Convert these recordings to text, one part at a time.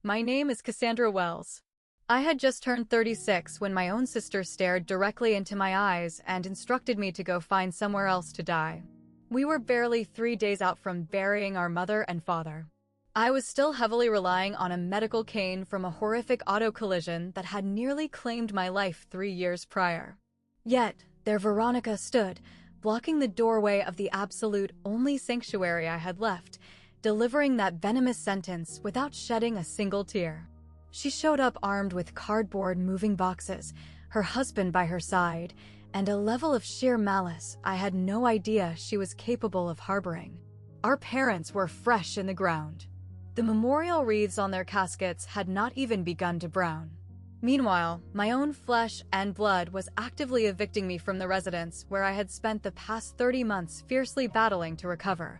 My name is Cassandra Wells. I had just turned 36 when my own sister stared directly into my eyes and instructed me to go find somewhere else to die. We were barely 3 days out from burying our mother and father. I was still heavily relying on a medical cane from a horrific auto collision that had nearly claimed my life 3 years prior. Yet, there Veronica stood, blocking the doorway of the absolute only sanctuary I had left, delivering that venomous sentence without shedding a single tear. She showed up armed with cardboard moving boxes, her husband by her side, and a level of sheer malice I had no idea she was capable of harboring. Our parents were fresh in the ground. The memorial wreaths on their caskets had not even begun to brown. Meanwhile, my own flesh and blood was actively evicting me from the residence where I had spent the past 30 months fiercely battling to recover,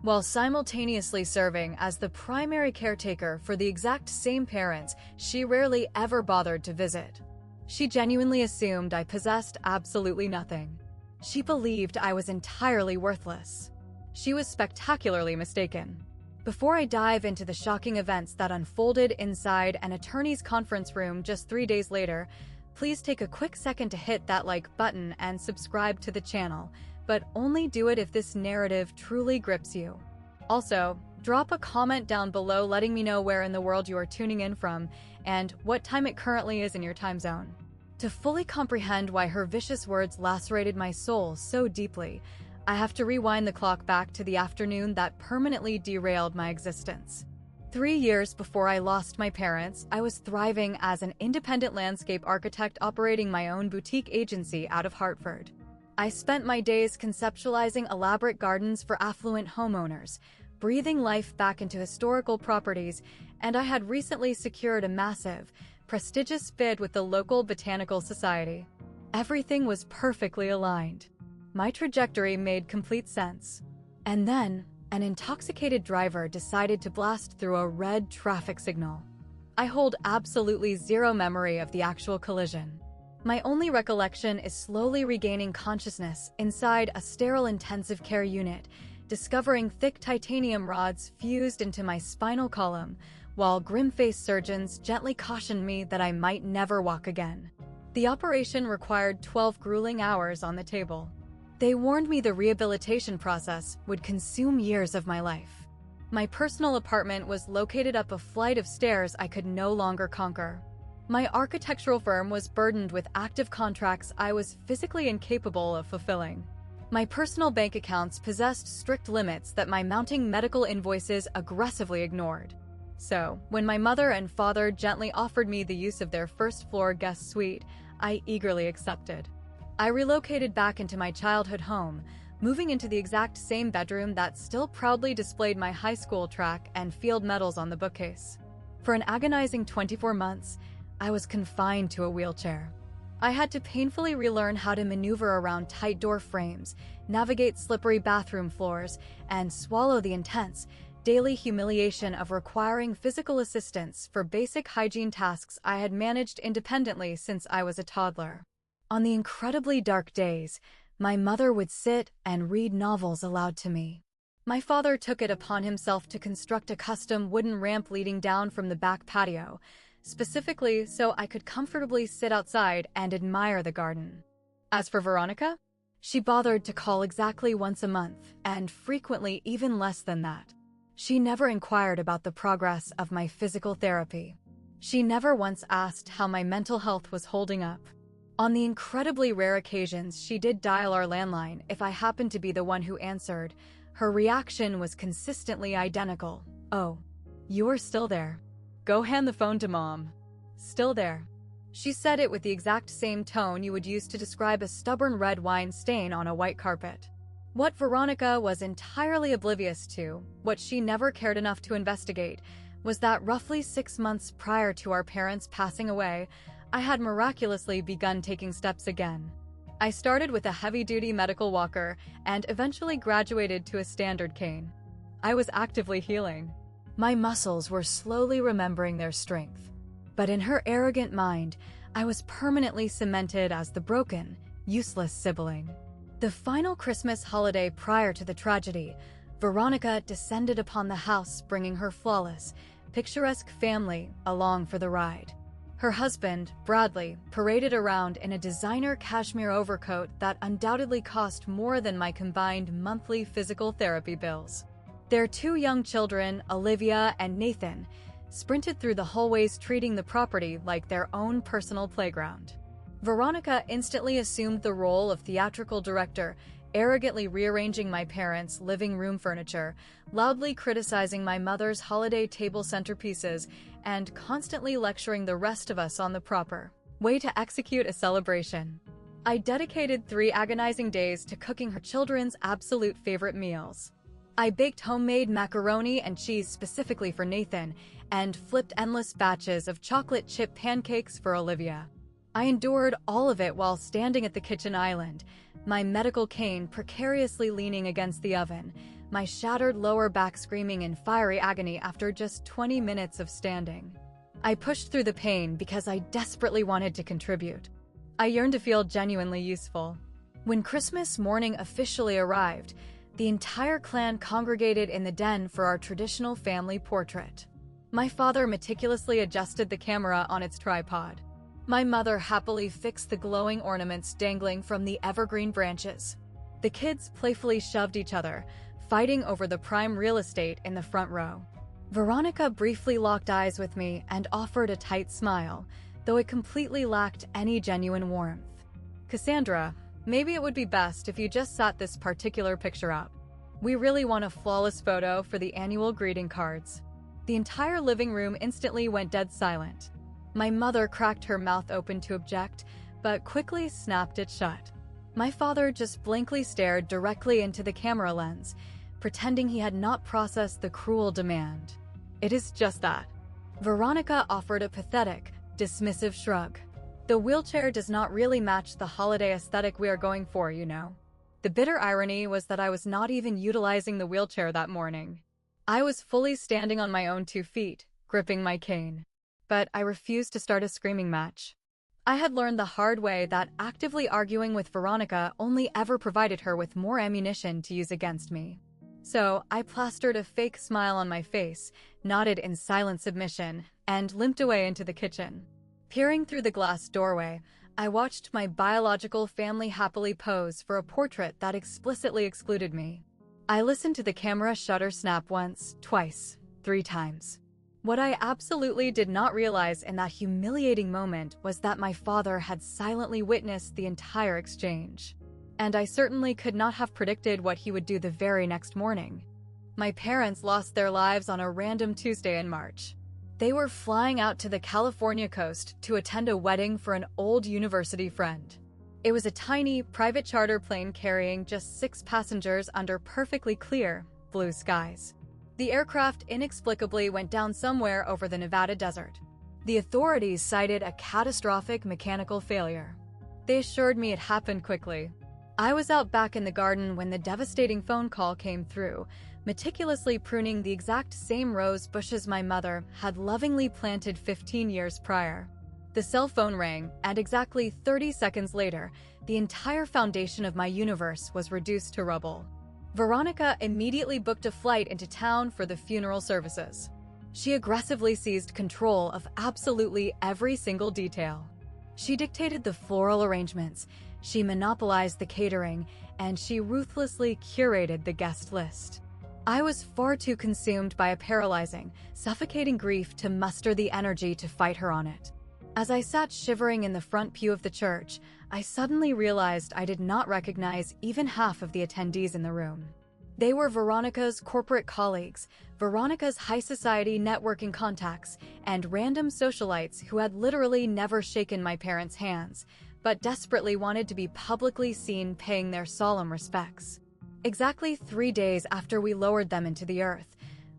while simultaneously serving as the primary caretaker for the exact same parents she rarely ever bothered to visit. She genuinely assumed I possessed absolutely nothing. She believed I was entirely worthless. She was spectacularly mistaken. Before I dive into the shocking events that unfolded inside an attorney's conference room just 3 days later, please take a quick second to hit that like button and subscribe to the channel, but only do it if this narrative truly grips you. Also, drop a comment down below letting me know where in the world you are tuning in from and what time it currently is in your time zone. To fully comprehend why her vicious words lacerated my soul so deeply, I have to rewind the clock back to the afternoon that permanently derailed my existence. 3 years before I lost my parents, I was thriving as an independent landscape architect operating my own boutique agency out of Hartford. I spent my days conceptualizing elaborate gardens for affluent homeowners, breathing life back into historical properties, and I had recently secured a massive, prestigious bid with the local botanical society. Everything was perfectly aligned. My trajectory made complete sense. And then, an intoxicated driver decided to blast through a red traffic signal. I hold absolutely zero memory of the actual collision. My only recollection is slowly regaining consciousness inside a sterile intensive care unit, discovering thick titanium rods fused into my spinal column, while grim-faced surgeons gently cautioned me that I might never walk again. The operation required 12 grueling hours on the table. They warned me the rehabilitation process would consume years of my life. My personal apartment was located up a flight of stairs I could no longer conquer. My architectural firm was burdened with active contracts I was physically incapable of fulfilling. My personal bank accounts possessed strict limits that my mounting medical invoices aggressively ignored. So, when my mother and father gently offered me the use of their first-floor guest suite, I eagerly accepted. I relocated back into my childhood home, moving into the exact same bedroom that still proudly displayed my high school track and field medals on the bookcase. For an agonizing 24 months, I was confined to a wheelchair. I had to painfully relearn how to maneuver around tight door frames, navigate slippery bathroom floors, and swallow the intense, daily humiliation of requiring physical assistance for basic hygiene tasks I had managed independently since I was a toddler. On the incredibly dark days, my mother would sit and read novels aloud to me. My father took it upon himself to construct a custom wooden ramp leading down from the back patio, specifically so I could comfortably sit outside and admire the garden. As for Veronica, she bothered to call exactly once a month, and frequently even less than that. She never inquired about the progress of my physical therapy. She never once asked how my mental health was holding up. On the incredibly rare occasions she did dial our landline if I happened to be the one who answered, her reaction was consistently identical. "Oh, you're still there. Go hand the phone to Mom." Still there. She said it with the exact same tone you would use to describe a stubborn red wine stain on a white carpet. What Veronica was entirely oblivious to, what she never cared enough to investigate, was that roughly 6 months prior to our parents passing away, I had miraculously begun taking steps again. I started with a heavy-duty medical walker and eventually graduated to a standard cane. I was actively healing. My muscles were slowly remembering their strength. But in her arrogant mind, I was permanently cemented as the broken, useless sibling. The final Christmas holiday prior to the tragedy, Veronica descended upon the house bringing her flawless, picturesque family along for the ride. Her husband, Bradley, paraded around in a designer cashmere overcoat that undoubtedly cost more than my combined monthly physical therapy bills. Their two young children, Olivia and Nathan, sprinted through the hallways treating the property like their own personal playground. Veronica instantly assumed the role of theatrical director, arrogantly rearranging my parents' living room furniture, loudly criticizing my mother's holiday table centerpieces, and constantly lecturing the rest of us on the proper way to execute a celebration. I dedicated 3 agonizing days to cooking her children's absolute favorite meals. I baked homemade macaroni and cheese specifically for Nathan, and flipped endless batches of chocolate chip pancakes for Olivia. I endured all of it while standing at the kitchen island, my medical cane precariously leaning against the oven, my shattered lower back screaming in fiery agony after just 20 minutes of standing. I pushed through the pain because I desperately wanted to contribute. I yearned to feel genuinely useful. When Christmas morning officially arrived, the entire clan congregated in the den for our traditional family portrait. My father meticulously adjusted the camera on its tripod. My mother happily fixed the glowing ornaments dangling from the evergreen branches. The kids playfully shoved each other, fighting over the prime real estate in the front row. Veronica briefly locked eyes with me and offered a tight smile, though it completely lacked any genuine warmth. "Cassandra, maybe it would be best if you just sat this particular picture up. We really want a flawless photo for the annual greeting cards." The entire living room instantly went dead silent. My mother cracked her mouth open to object, but quickly snapped it shut. My father just blankly stared directly into the camera lens, pretending he had not processed the cruel demand. "It is just that." Veronica offered a pathetic, dismissive shrug. "The wheelchair does not really match the holiday aesthetic we are going for, you know." The bitter irony was that I was not even utilizing the wheelchair that morning. I was fully standing on my own 2 feet, gripping my cane. But I refused to start a screaming match. I had learned the hard way that actively arguing with Veronica only ever provided her with more ammunition to use against me. So I plastered a fake smile on my face, nodded in silent submission, and limped away into the kitchen. Peering through the glass doorway, I watched my biological family happily pose for a portrait that explicitly excluded me. I listened to the camera shutter snap once, twice, 3 times. What I absolutely did not realize in that humiliating moment was that my father had silently witnessed the entire exchange. And I certainly could not have predicted what he would do the very next morning. My parents lost their lives on a random Tuesday in March. They were flying out to the California coast to attend a wedding for an old university friend. It was a tiny, private charter plane carrying just 6 passengers under perfectly clear, blue skies. The aircraft inexplicably went down somewhere over the Nevada desert. The authorities cited a catastrophic mechanical failure. They assured me it happened quickly. I was out back in the garden when the devastating phone call came through, meticulously pruning the exact same rose bushes my mother had lovingly planted 15 years prior. The cell phone rang, and exactly 30 seconds later, the entire foundation of my universe was reduced to rubble. Veronica immediately booked a flight into town for the funeral services. She aggressively seized control of absolutely every single detail. She dictated the floral arrangements, she monopolized the catering, and she ruthlessly curated the guest list. I was far too consumed by a paralyzing, suffocating grief to muster the energy to fight her on it. As I sat shivering in the front pew of the church, I suddenly realized I did not recognize even half of the attendees in the room. They were Veronica's corporate colleagues, Veronica's high society networking contacts, and random socialites who had literally never shaken my parents' hands, but desperately wanted to be publicly seen paying their solemn respects. Exactly 3 days after we lowered them into the earth,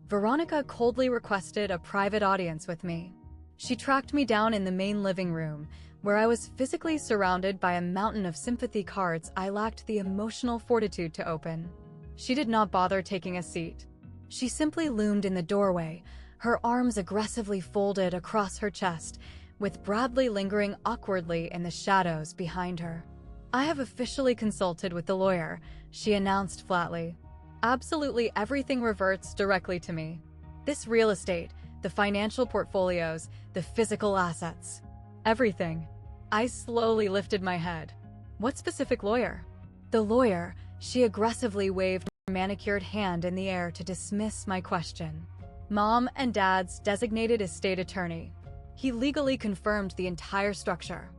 Veronica coldly requested a private audience with me. She tracked me down in the main living room, where I was physically surrounded by a mountain of sympathy cards I lacked the emotional fortitude to open. She did not bother taking a seat. She simply loomed in the doorway, her arms aggressively folded across her chest, with Bradley lingering awkwardly in the shadows behind her. "I have officially consulted with the lawyer," she announced flatly. "Absolutely everything reverts directly to me. This real estate, The financial portfolios, the physical assets. Everything. I slowly lifted my head. What specific lawyer? The lawyer. She aggressively waved her manicured hand in the air to dismiss my question. Mom and Dad's designated estate attorney. He legally confirmed the entire structure.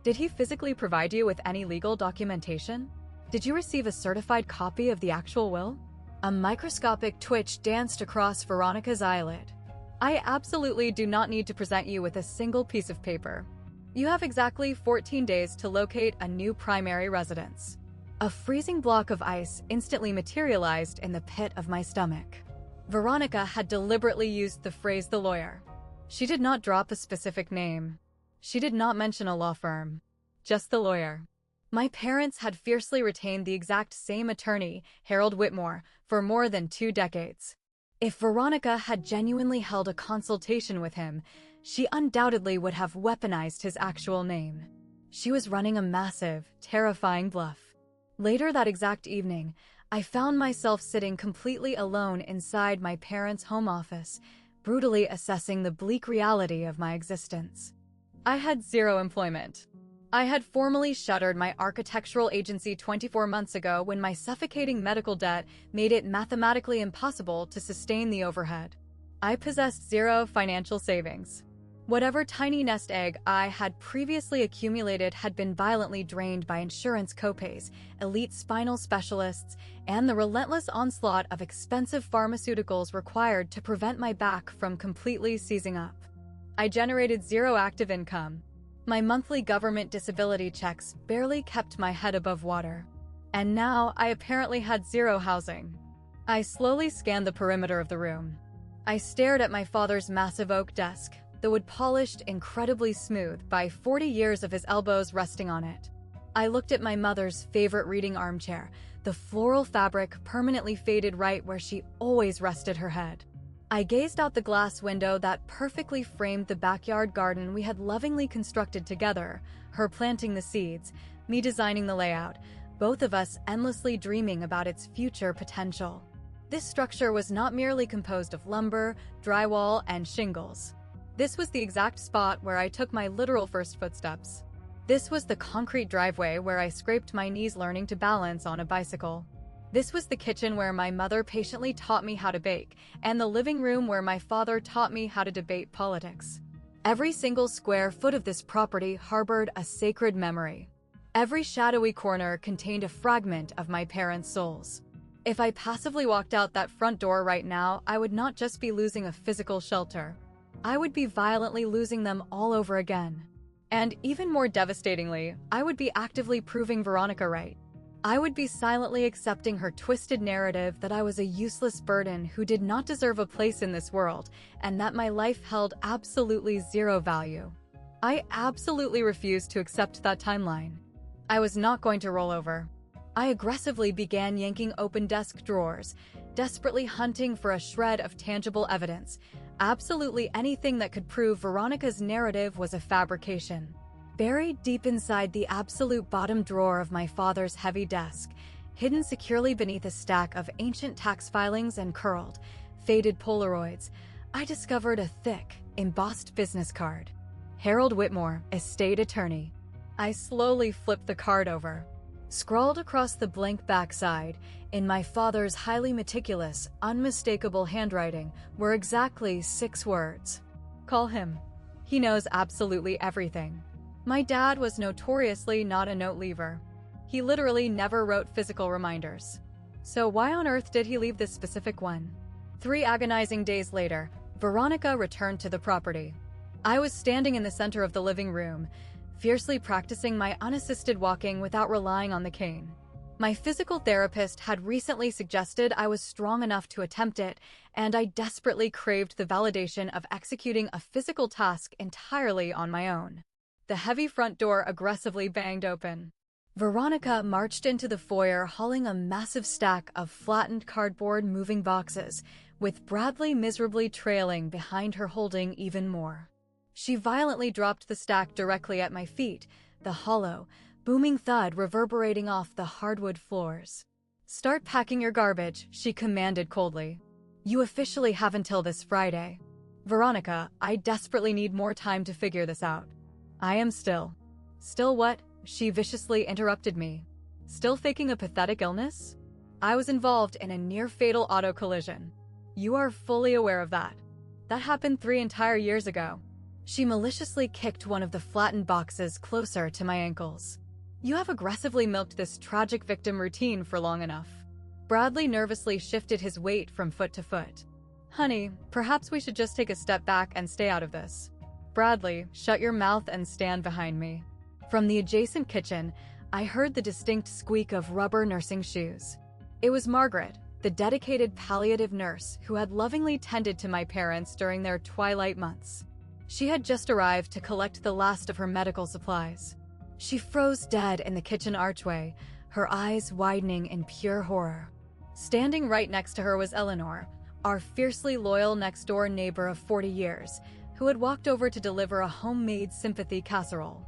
Did he physically provide you with any legal documentation? Did you receive a certified copy of the actual will? A microscopic twitch danced across Veronica's eyelid. I absolutely do not need to present you with a single piece of paper. You have exactly 14 days to locate a new primary residence. A freezing block of ice instantly materialized in the pit of my stomach. Veronica had deliberately used the phrase "the lawyer." She did not drop a specific name. She did not mention a law firm. Just the lawyer. My parents had fiercely retained the exact same attorney, Harold Whitmore, for more than 2 decades. If Veronica had genuinely held a consultation with him, she undoubtedly would have weaponized his actual name. She was running a massive, terrifying bluff. Later that exact evening, I found myself sitting completely alone inside my parents' home office, brutally assessing the bleak reality of my existence. I had 0 employment. I had formally shuttered my architectural agency 24 months ago when my suffocating medical debt made it mathematically impossible to sustain the overhead. I possessed 0 financial savings. Whatever tiny nest egg I had previously accumulated had been violently drained by insurance copays, elite spinal specialists, and the relentless onslaught of expensive pharmaceuticals required to prevent my back from completely seizing up. I generated 0 active income. My monthly government disability checks barely kept my head above water. And now I apparently had 0 housing. I slowly scanned the perimeter of the room. I stared at my father's massive oak desk, the wood polished incredibly smooth by 40 years of his elbows resting on it. I looked at my mother's favorite reading armchair, the floral fabric permanently faded right where she always rested her head. I gazed out the glass window that perfectly framed the backyard garden we had lovingly constructed together, her planting the seeds, me designing the layout, both of us endlessly dreaming about its future potential. This structure was not merely composed of lumber, drywall, and shingles. This was the exact spot where I took my literal first footsteps. This was the concrete driveway where I scraped my knees learning to balance on a bicycle. This was the kitchen where my mother patiently taught me how to bake, and the living room where my father taught me how to debate politics. Every single square foot of this property harbored a sacred memory. Every shadowy corner contained a fragment of my parents' souls. If I passively walked out that front door right now, I would not just be losing a physical shelter. I would be violently losing them all over again. And even more devastatingly, I would be actively proving Veronica right. I would be silently accepting her twisted narrative that I was a useless burden who did not deserve a place in this world, and that my life held absolutely 0 value. I absolutely refused to accept that timeline. I was not going to roll over. I aggressively began yanking open desk drawers, desperately hunting for a shred of tangible evidence, absolutely anything that could prove Veronica's narrative was a fabrication. Buried deep inside the absolute bottom drawer of my father's heavy desk, hidden securely beneath a stack of ancient tax filings and curled, faded Polaroids, I discovered a thick, embossed business card. Harold Whitmore, estate attorney. I slowly flipped the card over. Scrawled across the blank backside, in my father's highly meticulous, unmistakable handwriting, were exactly 6 words. Call him. He knows absolutely everything. My dad was notoriously not a note leaver. He literally never wrote physical reminders. So why on earth did he leave this specific one? 3 agonizing days later, Veronica returned to the property. I was standing in the center of the living room, fiercely practicing my unassisted walking without relying on the cane. My physical therapist had recently suggested I was strong enough to attempt it, and I desperately craved the validation of executing a physical task entirely on my own. The heavy front door aggressively banged open. Veronica marched into the foyer hauling a massive stack of flattened cardboard moving boxes, with Bradley miserably trailing behind her holding even more. She violently dropped the stack directly at my feet, the hollow, booming thud reverberating off the hardwood floors. "Start packing your garbage," she commanded coldly. "You officially have until this Friday." Veronica, I desperately need more time to figure this out. I am still. Still what? She viciously interrupted me. Still faking a pathetic illness? I was involved in a near-fatal auto collision. You are fully aware of that. That happened 3 entire years ago. She maliciously kicked one of the flattened boxes closer to my ankles. You have aggressively milked this tragic victim routine for long enough. Bradley nervously shifted his weight from foot to foot. Honey, perhaps we should just take a step back and stay out of this. Bradley, shut your mouth and stand behind me. From the adjacent kitchen, I heard the distinct squeak of rubber nursing shoes. It was Margaret, the dedicated palliative nurse who had lovingly tended to my parents during their twilight months. She had just arrived to collect the last of her medical supplies. She froze dead in the kitchen archway, her eyes widening in pure horror. Standing right next to her was Eleanor, our fiercely loyal next-door neighbor of 40 years, who had walked over to deliver a homemade sympathy casserole.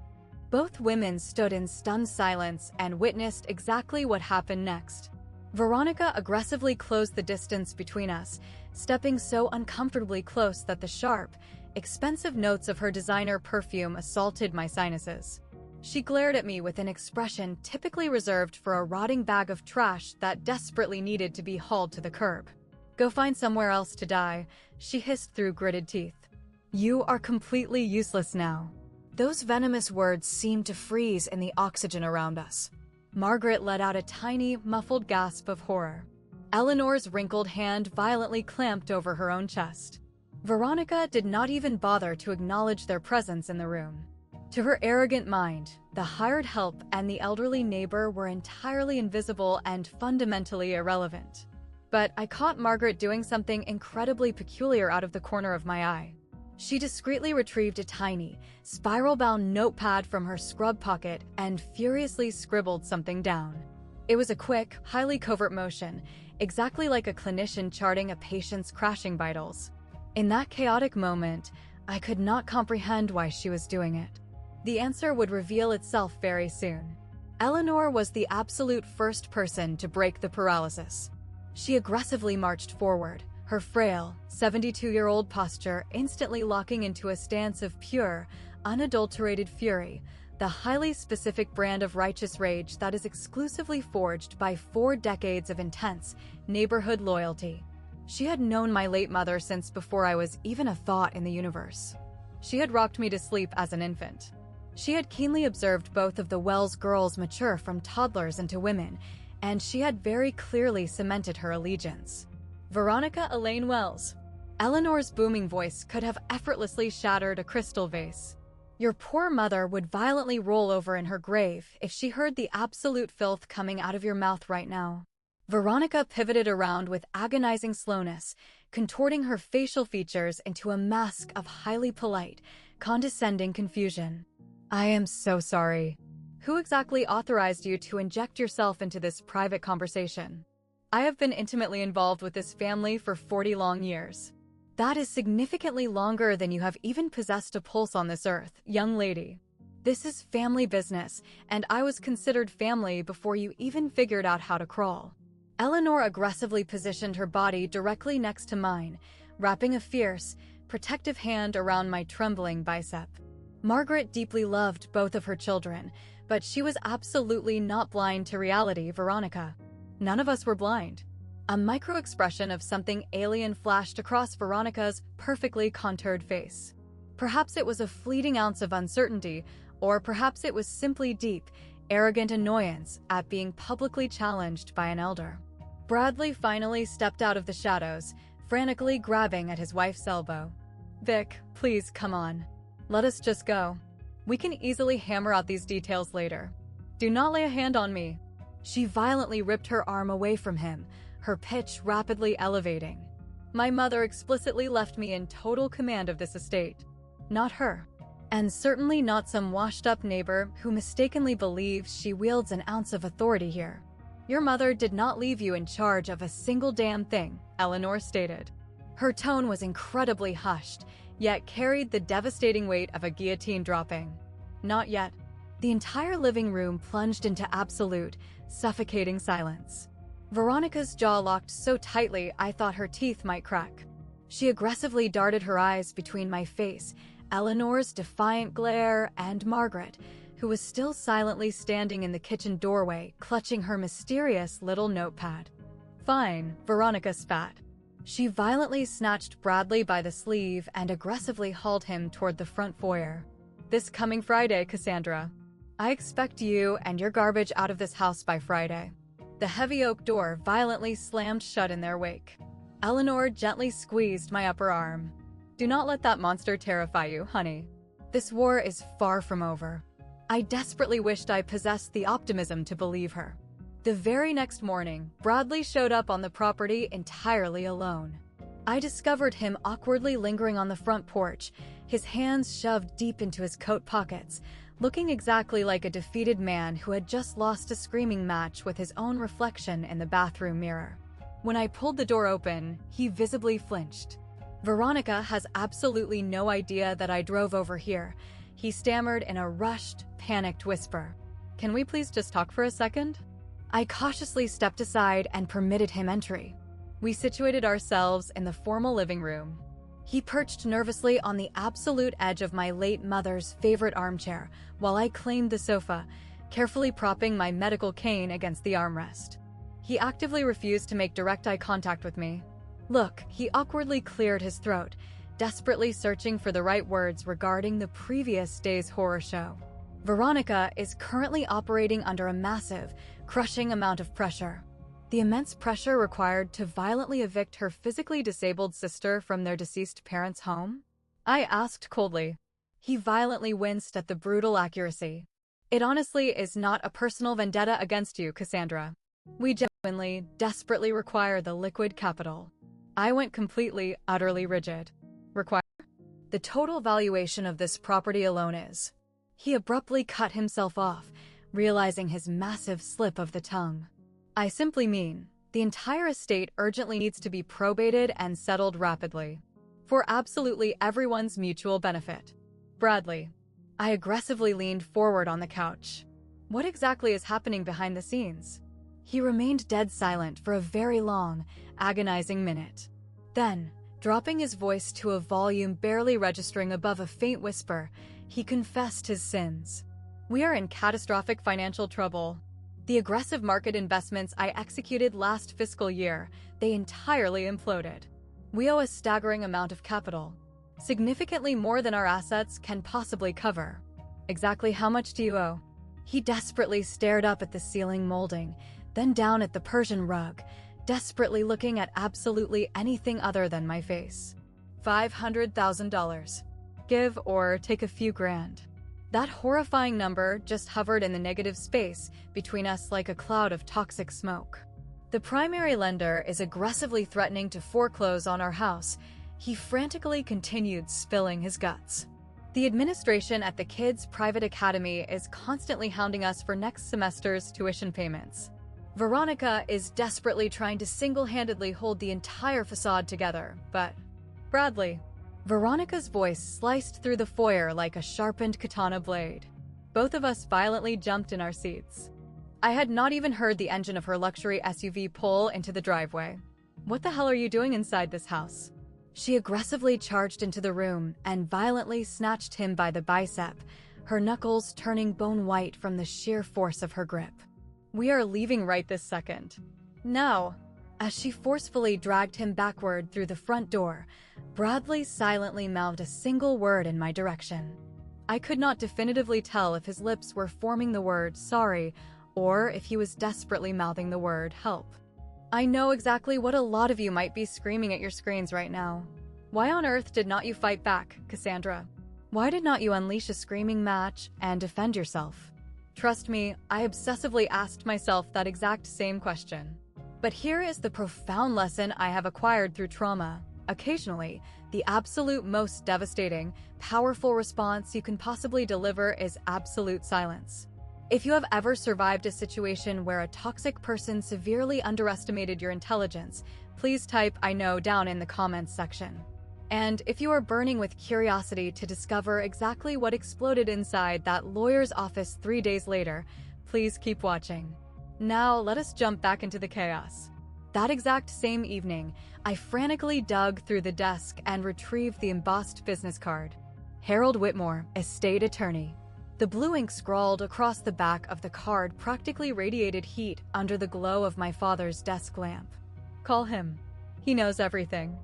Both women stood in stunned silence and witnessed exactly what happened next. Veronica aggressively closed the distance between us, stepping so uncomfortably close that the sharp, expensive notes of her designer perfume assaulted my sinuses. She glared at me with an expression typically reserved for a rotting bag of trash that desperately needed to be hauled to the curb. Go find somewhere else to die, she hissed through gritted teeth. You are completely useless now. Those venomous words seemed to freeze in the oxygen around us. Margaret let out a tiny, muffled gasp of horror. Eleanor's wrinkled hand violently clamped over her own chest. Veronica did not even bother to acknowledge their presence in the room. To her arrogant mind, the hired help and the elderly neighbor were entirely invisible and fundamentally irrelevant. But I caught Margaret doing something incredibly peculiar out of the corner of my eye. She discreetly retrieved a tiny, spiral-bound notepad from her scrub pocket and furiously scribbled something down. It was a quick, highly covert motion, exactly like a clinician charting a patient's crashing vitals. In that chaotic moment, I could not comprehend why she was doing it. The answer would reveal itself very soon. Eleanor was the absolute first person to break the paralysis. She aggressively marched forward, her frail, 72-year-old posture instantly locking into a stance of pure, unadulterated fury, the highly specific brand of righteous rage that is exclusively forged by 4 decades of intense neighborhood loyalty. She had known my late mother since before I was even a thought in the universe. She had rocked me to sleep as an infant. She had keenly observed both of the Wells girls mature from toddlers into women, and she had very clearly cemented her allegiance. Veronica Elaine Wells. Eleanor's booming voice could have effortlessly shattered a crystal vase. Your poor mother would violently roll over in her grave if she heard the absolute filth coming out of your mouth right now. Veronica pivoted around with agonizing slowness, contorting her facial features into a mask of highly polite, condescending confusion. I am so sorry. Who exactly authorized you to inject yourself into this private conversation? I have been intimately involved with this family for 40 long years. That is significantly longer than you have even possessed a pulse on this earth, young lady. This is family business, and I was considered family before you even figured out how to crawl. Eleanor aggressively positioned her body directly next to mine, wrapping a fierce, protective hand around my trembling bicep. Margaret deeply loved both of her children, but she was absolutely not blind to reality, Veronica. None of us were blind. A micro-expression of something alien flashed across Veronica's perfectly contoured face. Perhaps it was a fleeting ounce of uncertainty, or perhaps it was simply deep, arrogant annoyance at being publicly challenged by an elder. Bradley finally stepped out of the shadows, frantically grabbing at his wife's elbow. Vic, please come on. Let us just go. We can easily hammer out these details later. Do not lay a hand on me. She violently ripped her arm away from him, her pitch rapidly elevating. My mother explicitly left me in total command of this estate. Not her. And certainly not some washed-up neighbor who mistakenly believes she wields an ounce of authority here. Your mother did not leave you in charge of a single damn thing, Eleanor stated. Her tone was incredibly hushed, yet carried the devastating weight of a guillotine dropping. Not yet. The entire living room plunged into absolute, suffocating silence. Veronica's jaw locked so tightly I thought her teeth might crack. She aggressively darted her eyes between my face, Eleanor's defiant glare, and Margaret, who was still silently standing in the kitchen doorway, clutching her mysterious little notepad. "Fine," Veronica spat. She violently snatched Bradley by the sleeve and aggressively hauled him toward the front foyer. "This coming Friday, Cassandra. I expect you and your garbage out of this house by Friday." The heavy oak door violently slammed shut in their wake. Eleanor gently squeezed my upper arm. "Do not let that monster terrify you, honey. This war is far from over." I desperately wished I possessed the optimism to believe her. The very next morning, Bradley showed up on the property entirely alone. I discovered him awkwardly lingering on the front porch, his hands shoved deep into his coat pockets, looking exactly like a defeated man who had just lost a screaming match with his own reflection in the bathroom mirror. When I pulled the door open, he visibly flinched. "Veronica has absolutely no idea that I drove over here," he stammered in a rushed, panicked whisper. "Can we please just talk for a second?" I cautiously stepped aside and permitted him entry. We situated ourselves in the formal living room. He perched nervously on the absolute edge of my late mother's favorite armchair, while I claimed the sofa, carefully propping my medical cane against the armrest. He actively refused to make direct eye contact with me. "Look," he awkwardly cleared his throat, desperately searching for the right words regarding the previous day's horror show. "Veronica is currently operating under a massive, crushing amount of pressure. The immense pressure required to violently evict her physically disabled sister from their deceased parents' home?" I asked coldly. He violently winced at the brutal accuracy. "It honestly is not a personal vendetta against you, Cassandra. We genuinely, desperately require the liquid capital." I went completely, utterly rigid. "Require? The total valuation of this property alone is..." He abruptly cut himself off, realizing his massive slip of the tongue. "I simply mean, the entire estate urgently needs to be probated and settled rapidly. For absolutely everyone's mutual benefit." "Bradley." I aggressively leaned forward on the couch. "What exactly is happening behind the scenes?" He remained dead silent for a very long, agonizing minute. Then, dropping his voice to a volume barely registering above a faint whisper, he confessed his sins. "We are in catastrophic financial trouble. The aggressive market investments I executed last fiscal year, they entirely imploded. We owe a staggering amount of capital, significantly more than our assets can possibly cover." "Exactly how much do you owe?" He desperately stared up at the ceiling molding, then down at the Persian rug, desperately looking at absolutely anything other than my face. $500,000. Give or take a few grand. That horrifying number just hovered in the negative space between us like a cloud of toxic smoke. "The primary lender is aggressively threatening to foreclose on our house," he frantically continued, spilling his guts. "The administration at the kids' private academy is constantly hounding us for next semester's tuition payments. Veronica is desperately trying to single-handedly hold the entire facade together, but..." "Bradley." Veronica's voice sliced through the foyer like a sharpened katana blade. Both of us violently jumped in our seats. I had not even heard the engine of her luxury SUV pull into the driveway. "What the hell are you doing inside this house?" She aggressively charged into the room and violently snatched him by the bicep, her knuckles turning bone white from the sheer force of her grip. "We are leaving right this second. Now." As she forcefully dragged him backward through the front door, Bradley silently mouthed a single word in my direction. I could not definitively tell if his lips were forming the word "sorry" or if he was desperately mouthing the word "help." I know exactly what a lot of you might be screaming at your screens right now. Why on earth did not you fight back, Cassandra? Why did not you unleash a screaming match and defend yourself? Trust me, I obsessively asked myself that exact same question. But here is the profound lesson I have acquired through trauma. Occasionally, the absolute most devastating, powerful response you can possibly deliver is absolute silence. If you have ever survived a situation where a toxic person severely underestimated your intelligence, please type "I know" down in the comments section. And if you are burning with curiosity to discover exactly what exploded inside that lawyer's office 3 days later, please keep watching. Now let us jump back into the chaos. That exact same evening, I frantically dug through the desk and retrieved the embossed business card. Harold Whitmore, estate attorney. The blue ink scrawled across the back of the card practically radiated heat under the glow of my father's desk lamp. Call him. He knows everything.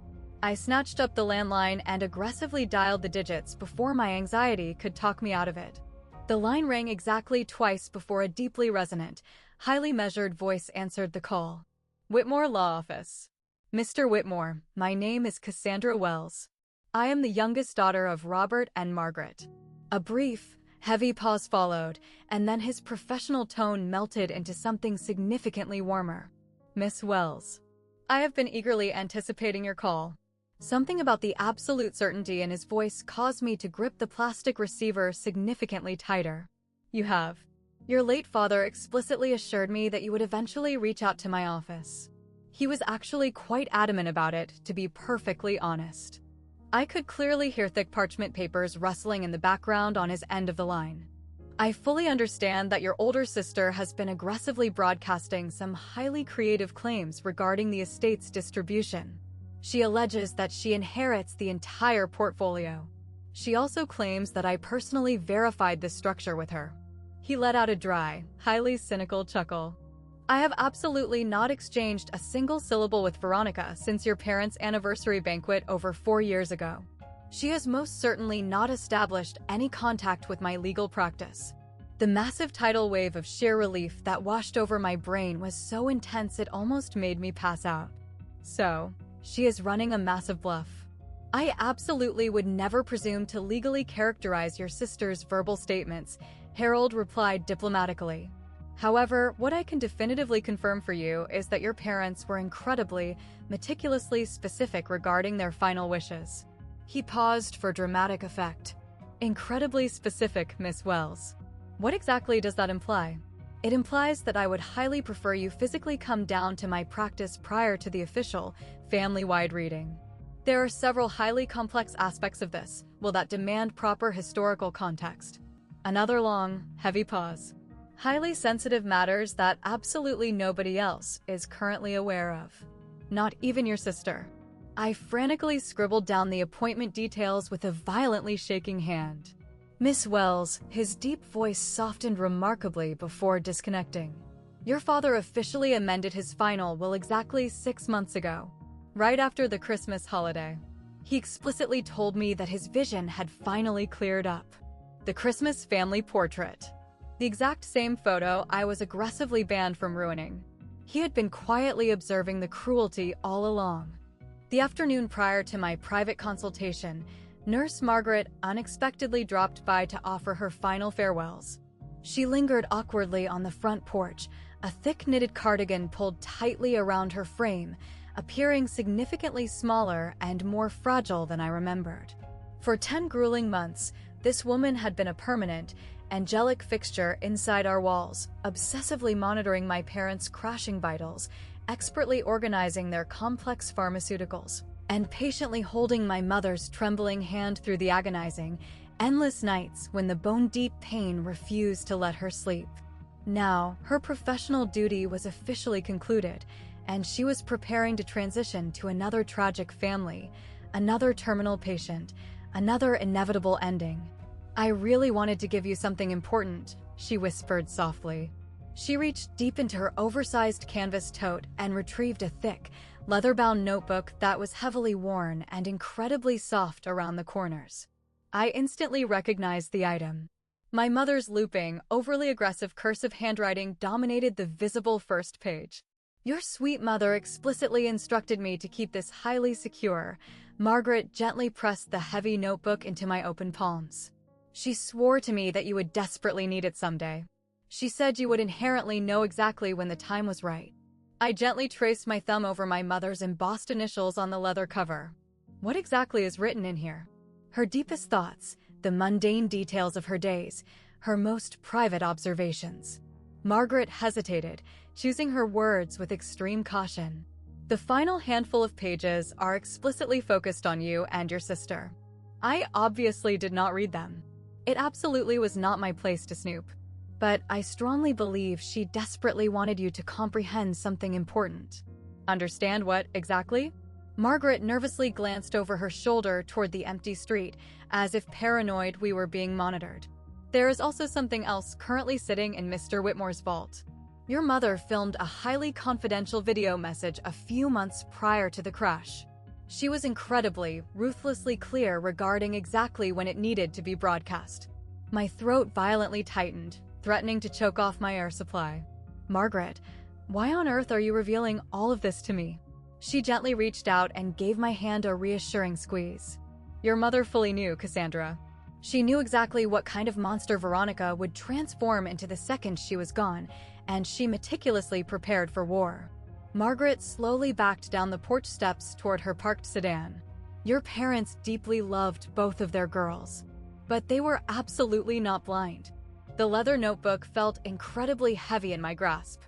I snatched up the landline and aggressively dialed the digits before my anxiety could talk me out of it. The line rang exactly twice before a deeply resonant, highly measured voice answered the call. Whitmore Law Office. Mr. Whitmore, my name is Cassandra Wells. I am the youngest daughter of Robert and Margaret. A brief, heavy pause followed, and then his professional tone melted into something significantly warmer. Miss Wells, I have been eagerly anticipating your call. Something about the absolute certainty in his voice caused me to grip the plastic receiver significantly tighter. You have. Your late father explicitly assured me that you would eventually reach out to my office. He was actually quite adamant about it, to be perfectly honest. I could clearly hear thick parchment papers rustling in the background on his end of the line. I fully understand that your older sister has been aggressively broadcasting some highly creative claims regarding the estate's distribution. She alleges that she inherits the entire portfolio. She also claims that I personally verified this structure with her. He let out a dry, highly cynical chuckle. I have absolutely not exchanged a single syllable with Veronica since your parents' anniversary banquet over 4 years ago. She has most certainly not established any contact with my legal practice. The massive tidal wave of sheer relief that washed over my brain was so intense it almost made me pass out. So, she is running a massive bluff. I absolutely would never presume to legally characterize your sister's verbal statements, Harold replied diplomatically. However, what I can definitively confirm for you is that your parents were incredibly, meticulously specific regarding their final wishes. He paused for dramatic effect. Incredibly specific, Miss Wells. What exactly does that imply? It implies that I would highly prefer you physically come down to my practice prior to the official, family-wide reading. There are several highly complex aspects of this, that demand proper historical context. Another long, heavy pause. Highly sensitive matters that absolutely nobody else is currently aware of. Not even your sister. I frantically scribbled down the appointment details with a violently shaking hand. Miss Wells, his deep voice softened remarkably before disconnecting. Your father officially amended his final will exactly 6 months ago, right after the Christmas holiday. He explicitly told me that his vision had finally cleared up. The Christmas family portrait. The exact same photo I was aggressively banned from ruining. He had been quietly observing the cruelty all along. The afternoon prior to my private consultation, Nurse Margaret unexpectedly dropped by to offer her final farewells. She lingered awkwardly on the front porch, a thick knitted cardigan pulled tightly around her frame, appearing significantly smaller and more fragile than I remembered. For 10 grueling months, this woman had been a permanent, angelic fixture inside our walls, obsessively monitoring my parents' crashing vitals, expertly organizing their complex pharmaceuticals, and patiently holding my mother's trembling hand through the agonizing, endless nights when the bone-deep pain refused to let her sleep. Now, her professional duty was officially concluded, and she was preparing to transition to another tragic family, another terminal patient, another inevitable ending. I really wanted to give you something important, she whispered softly. She reached deep into her oversized canvas tote and retrieved a thick, leather-bound notebook that was heavily worn and incredibly soft around the corners. I instantly recognized the item. My mother's looping, overly aggressive cursive handwriting dominated the visible first page. Your sweet mother explicitly instructed me to keep this highly secure. Margaret gently pressed the heavy notebook into my open palms. She swore to me that you would desperately need it someday. She said you would inherently know exactly when the time was right. I gently traced my thumb over my mother's embossed initials on the leather cover. What exactly is written in here? Her deepest thoughts, the mundane details of her days, her most private observations. Margaret hesitated, choosing her words with extreme caution. The final handful of pages are explicitly focused on you and your sister. I obviously did not read them. It absolutely was not my place to snoop. But I strongly believe she desperately wanted you to comprehend something important. Understand what, exactly? Margaret nervously glanced over her shoulder toward the empty street, as if paranoid we were being monitored. There is also something else currently sitting in Mr. Whitmore's vault. Your mother filmed a highly confidential video message a few months prior to the crash. She was incredibly, ruthlessly clear regarding exactly when it needed to be broadcast. My throat violently tightened, threatening to choke off my air supply. Margaret, why on earth are you revealing all of this to me? She gently reached out and gave my hand a reassuring squeeze. Your mother fully knew, Cassandra. She knew exactly what kind of monster Veronica would transform into the second she was gone, and she meticulously prepared for war. Margaret slowly backed down the porch steps toward her parked sedan. Your parents deeply loved both of their girls, but they were absolutely not blind. The leather notebook felt incredibly heavy in my grasp.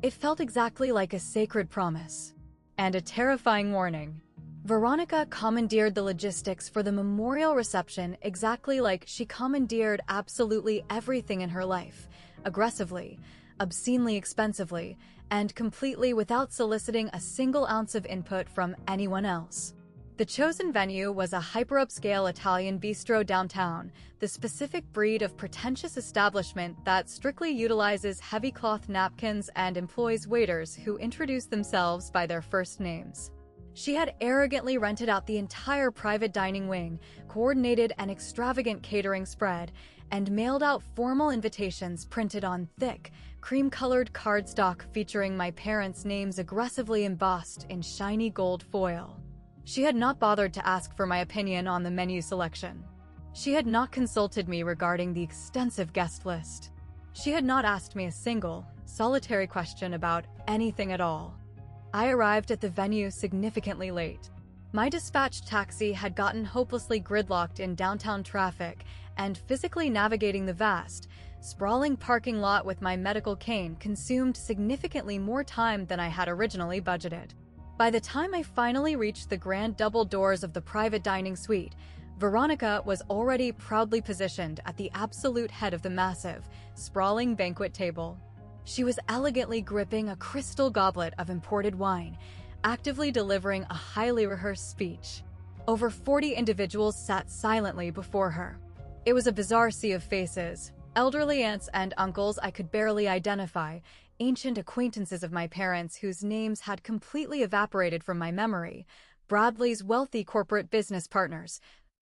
It felt exactly like a sacred promise. And a terrifying warning. Veronica commandeered the logistics for the memorial reception exactly like she commandeered absolutely everything in her life, aggressively, obscenely expensively, and completely without soliciting a single ounce of input from anyone else. The chosen venue was a hyper-upscale Italian bistro downtown, the specific breed of pretentious establishment that strictly utilizes heavy cloth napkins and employs waiters who introduce themselves by their first names. She had arrogantly rented out the entire private dining wing, coordinated an extravagant catering spread, and mailed out formal invitations printed on thick, cream-colored cardstock featuring my parents' names aggressively embossed in shiny gold foil. She had not bothered to ask for my opinion on the menu selection. She had not consulted me regarding the extensive guest list. She had not asked me a single, solitary question about anything at all. I arrived at the venue significantly late. My dispatched taxi had gotten hopelessly gridlocked in downtown traffic, and physically navigating the vast, sprawling parking lot with my medical cane consumed significantly more time than I had originally budgeted. By the time I finally reached the grand double doors of the private dining suite, Veronica was already proudly positioned at the absolute head of the massive, sprawling banquet table. She was elegantly gripping a crystal goblet of imported wine, actively delivering a highly rehearsed speech. Over 40 individuals sat silently before her. It was a bizarre sea of faces, elderly aunts and uncles I could barely identify, ancient acquaintances of my parents whose names had completely evaporated from my memory, Bradley's wealthy corporate business partners,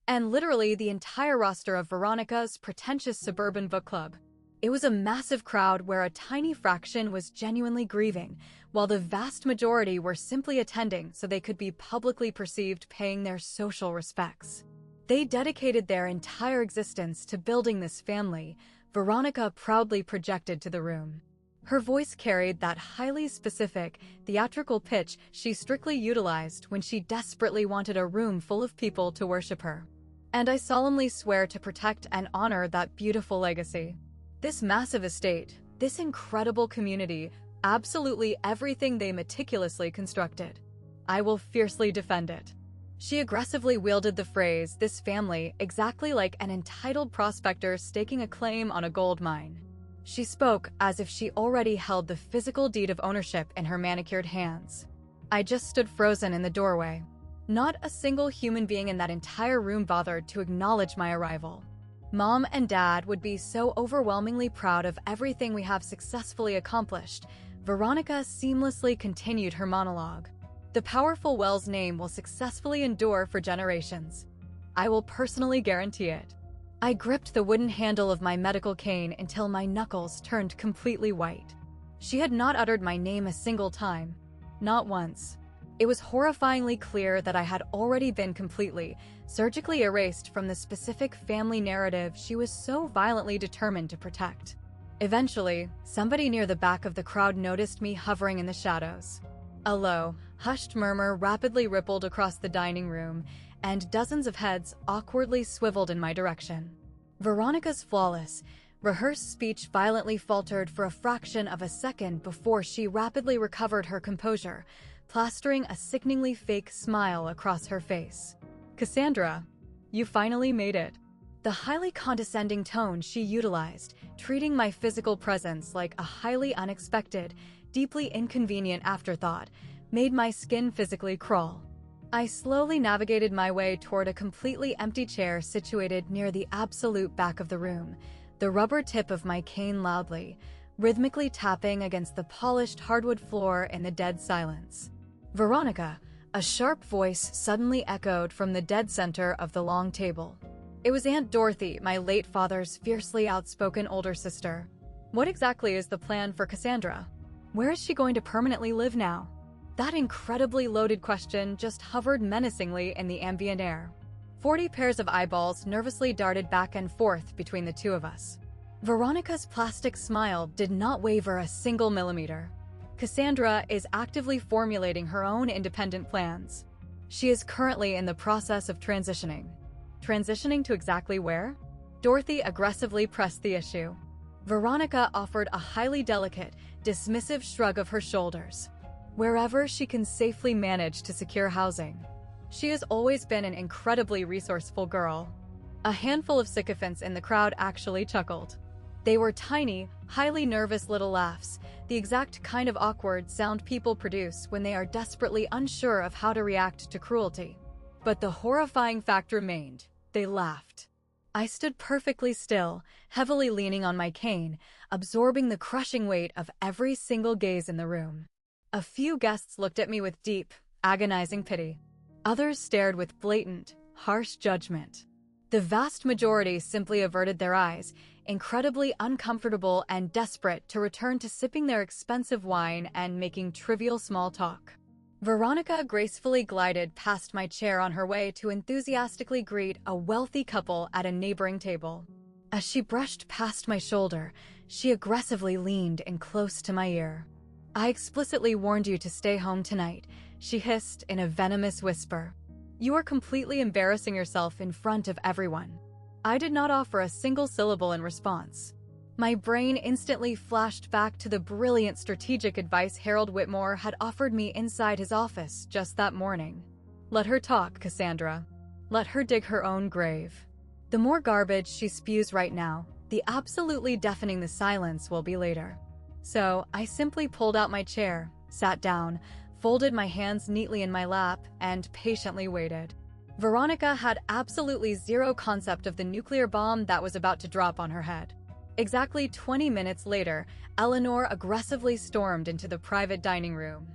and literally the entire roster of Veronica's pretentious suburban book club. It was a massive crowd where a tiny fraction was genuinely grieving, while the vast majority were simply attending so they could be publicly perceived paying their social respects. They dedicated their entire existence to building this family, Veronica proudly projected to the room. Her voice carried that highly specific, theatrical pitch she strictly utilized when she desperately wanted a room full of people to worship her. And I solemnly swear to protect and honor that beautiful legacy. This massive estate, this incredible community, absolutely everything they meticulously constructed. I will fiercely defend it. She aggressively wielded the phrase, this family, exactly like an entitled prospector staking a claim on a gold mine. She spoke as if she already held the physical deed of ownership in her manicured hands. I just stood frozen in the doorway. Not a single human being in that entire room bothered to acknowledge my arrival. Mom and Dad would be so overwhelmingly proud of everything we have successfully accomplished. Veronica seamlessly continued her monologue. The powerful Wells name will successfully endure for generations. I will personally guarantee it. I gripped the wooden handle of my medical cane until my knuckles turned completely white. She had not uttered my name a single time. Not once. It was horrifyingly clear that I had already been completely, surgically erased from the specific family narrative she was so violently determined to protect. Eventually, somebody near the back of the crowd noticed me hovering in the shadows. A low, hushed murmur rapidly rippled across the dining room, and dozens of heads awkwardly swiveled in my direction. Veronica's flawless, rehearsed speech violently faltered for a fraction of a second before she rapidly recovered her composure, plastering a sickeningly fake smile across her face. Cassandra, you finally made it. The highly condescending tone she utilized, treating my physical presence like a highly unexpected, deeply inconvenient afterthought, made my skin physically crawl. I slowly navigated my way toward a completely empty chair situated near the absolute back of the room, the rubber tip of my cane loudly, rhythmically tapping against the polished hardwood floor in the dead silence. "Veronica," a sharp voice suddenly echoed from the dead center of the long table. It was Aunt Dorothy, my late father's fiercely outspoken older sister. What exactly is the plan for Cassandra? Where is she going to permanently live now? That incredibly loaded question just hovered menacingly in the ambient air. 40 pairs of eyeballs nervously darted back and forth between the two of us. Veronica's plastic smile did not waver a single millimeter. Cassandra is actively formulating her own independent plans. She is currently in the process of transitioning. Transitioning to exactly where? Dorothy aggressively pressed the issue. Veronica offered a highly delicate, dismissive shrug of her shoulders. Wherever she can safely manage to secure housing. She has always been an incredibly resourceful girl. A handful of sycophants in the crowd actually chuckled. They were tiny, highly nervous little laughs, the exact kind of awkward sound people produce when they are desperately unsure of how to react to cruelty. But the horrifying fact remained. They laughed. I stood perfectly still, heavily leaning on my cane, absorbing the crushing weight of every single gaze in the room. A few guests looked at me with deep, agonizing pity. Others stared with blatant, harsh judgment. The vast majority simply averted their eyes, incredibly uncomfortable and desperate to return to sipping their expensive wine and making trivial small talk. Veronica gracefully glided past my chair on her way to enthusiastically greet a wealthy couple at a neighboring table. As she brushed past my shoulder, she aggressively leaned in close to my ear. "I explicitly warned you to stay home tonight," she hissed in a venomous whisper. "You are completely embarrassing yourself in front of everyone." I did not offer a single syllable in response. My brain instantly flashed back to the brilliant strategic advice Harold Whitmore had offered me inside his office just that morning. Let her talk, Cassandra. Let her dig her own grave. The more garbage she spews right now, the absolutely deafening the silence will be later. So I simply pulled out my chair, sat down, folded my hands neatly in my lap, and patiently waited. Veronica had absolutely zero concept of the nuclear bomb that was about to drop on her head. Exactly 20 minutes later, Eleanor aggressively stormed into the private dining room.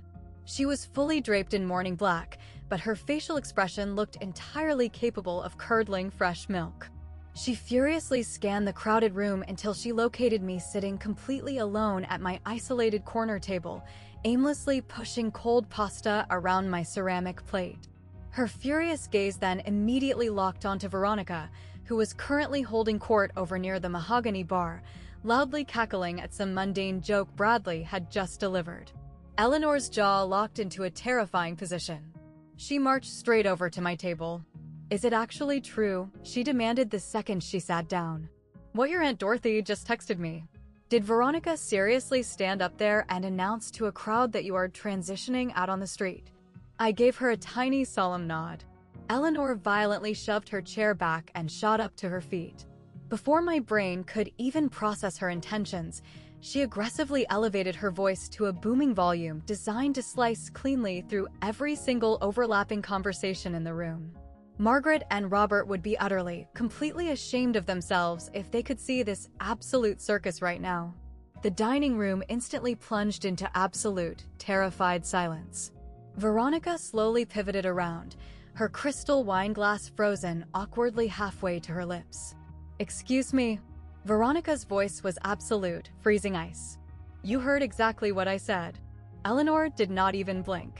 She was fully draped in morning black, but her facial expression looked entirely capable of curdling fresh milk. She furiously scanned the crowded room until she located me sitting completely alone at my isolated corner table, aimlessly pushing cold pasta around my ceramic plate. Her furious gaze then immediately locked onto Veronica, who was currently holding court over near the mahogany bar, loudly cackling at some mundane joke Bradley had just delivered. Eleanor's jaw locked into a terrifying position. She marched straight over to my table. "Is it actually true?" she demanded the second she sat down. "What your Aunt Dorothy just texted me." Did Veronica seriously stand up there and announce to a crowd that you are transitioning out on the street? I gave her a tiny solemn nod. Eleanor violently shoved her chair back and shot up to her feet. Before my brain could even process her intentions, she aggressively elevated her voice to a booming volume designed to slice cleanly through every single overlapping conversation in the room. Margaret and Robert would be utterly, completely ashamed of themselves if they could see this absolute circus right now. The dining room instantly plunged into absolute, terrified silence. Veronica slowly pivoted around, her crystal wine glass frozen awkwardly halfway to her lips. "Excuse me." Veronica's voice was absolute, freezing ice. "You heard exactly what I said." Eleanor did not even blink.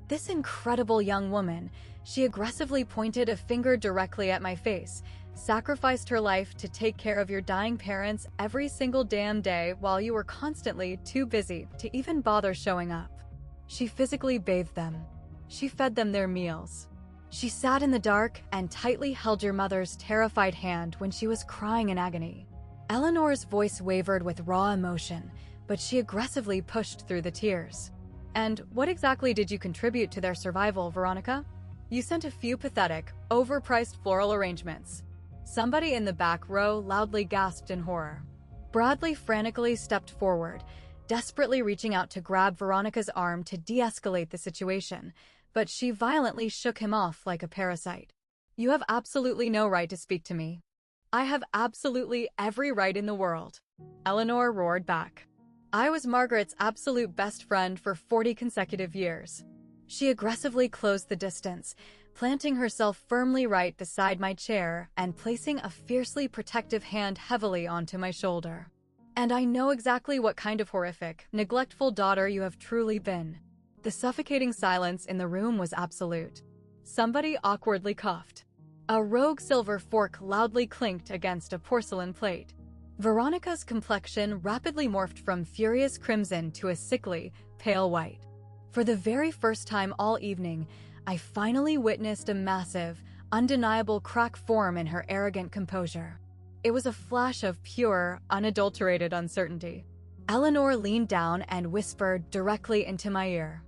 This incredible young woman, she aggressively pointed a finger directly at my face, sacrificed her life to take care of your dying parents every single damn day while you were constantly too busy to even bother showing up. She physically bathed them. She fed them their meals. She sat in the dark and tightly held your mother's terrified hand when she was crying in agony. Eleanor's voice wavered with raw emotion, but she aggressively pushed through the tears. "And what exactly did you contribute to their survival, Veronica?" "You sent a few pathetic, overpriced floral arrangements." Somebody in the back row loudly gasped in horror. Bradley frantically stepped forward, desperately reaching out to grab Veronica's arm to de-escalate the situation, but she violently shook him off like a parasite. "You have absolutely no right to speak to me." "I have absolutely every right in the world," Eleanor roared back. "I was Margaret's absolute best friend for 40 consecutive years." She aggressively closed the distance, planting herself firmly right beside my chair and placing a fiercely protective hand heavily onto my shoulder. "And I know exactly what kind of horrific, neglectful daughter you have truly been." The suffocating silence in the room was absolute. Somebody awkwardly coughed. A rogue silver fork loudly clinked against a porcelain plate. Veronica's complexion rapidly morphed from furious crimson to a sickly, pale white. For the very first time all evening, I finally witnessed a massive, undeniable crack form in her arrogant composure. It was a flash of pure, unadulterated uncertainty. Eleanor leaned down and whispered directly into my ear.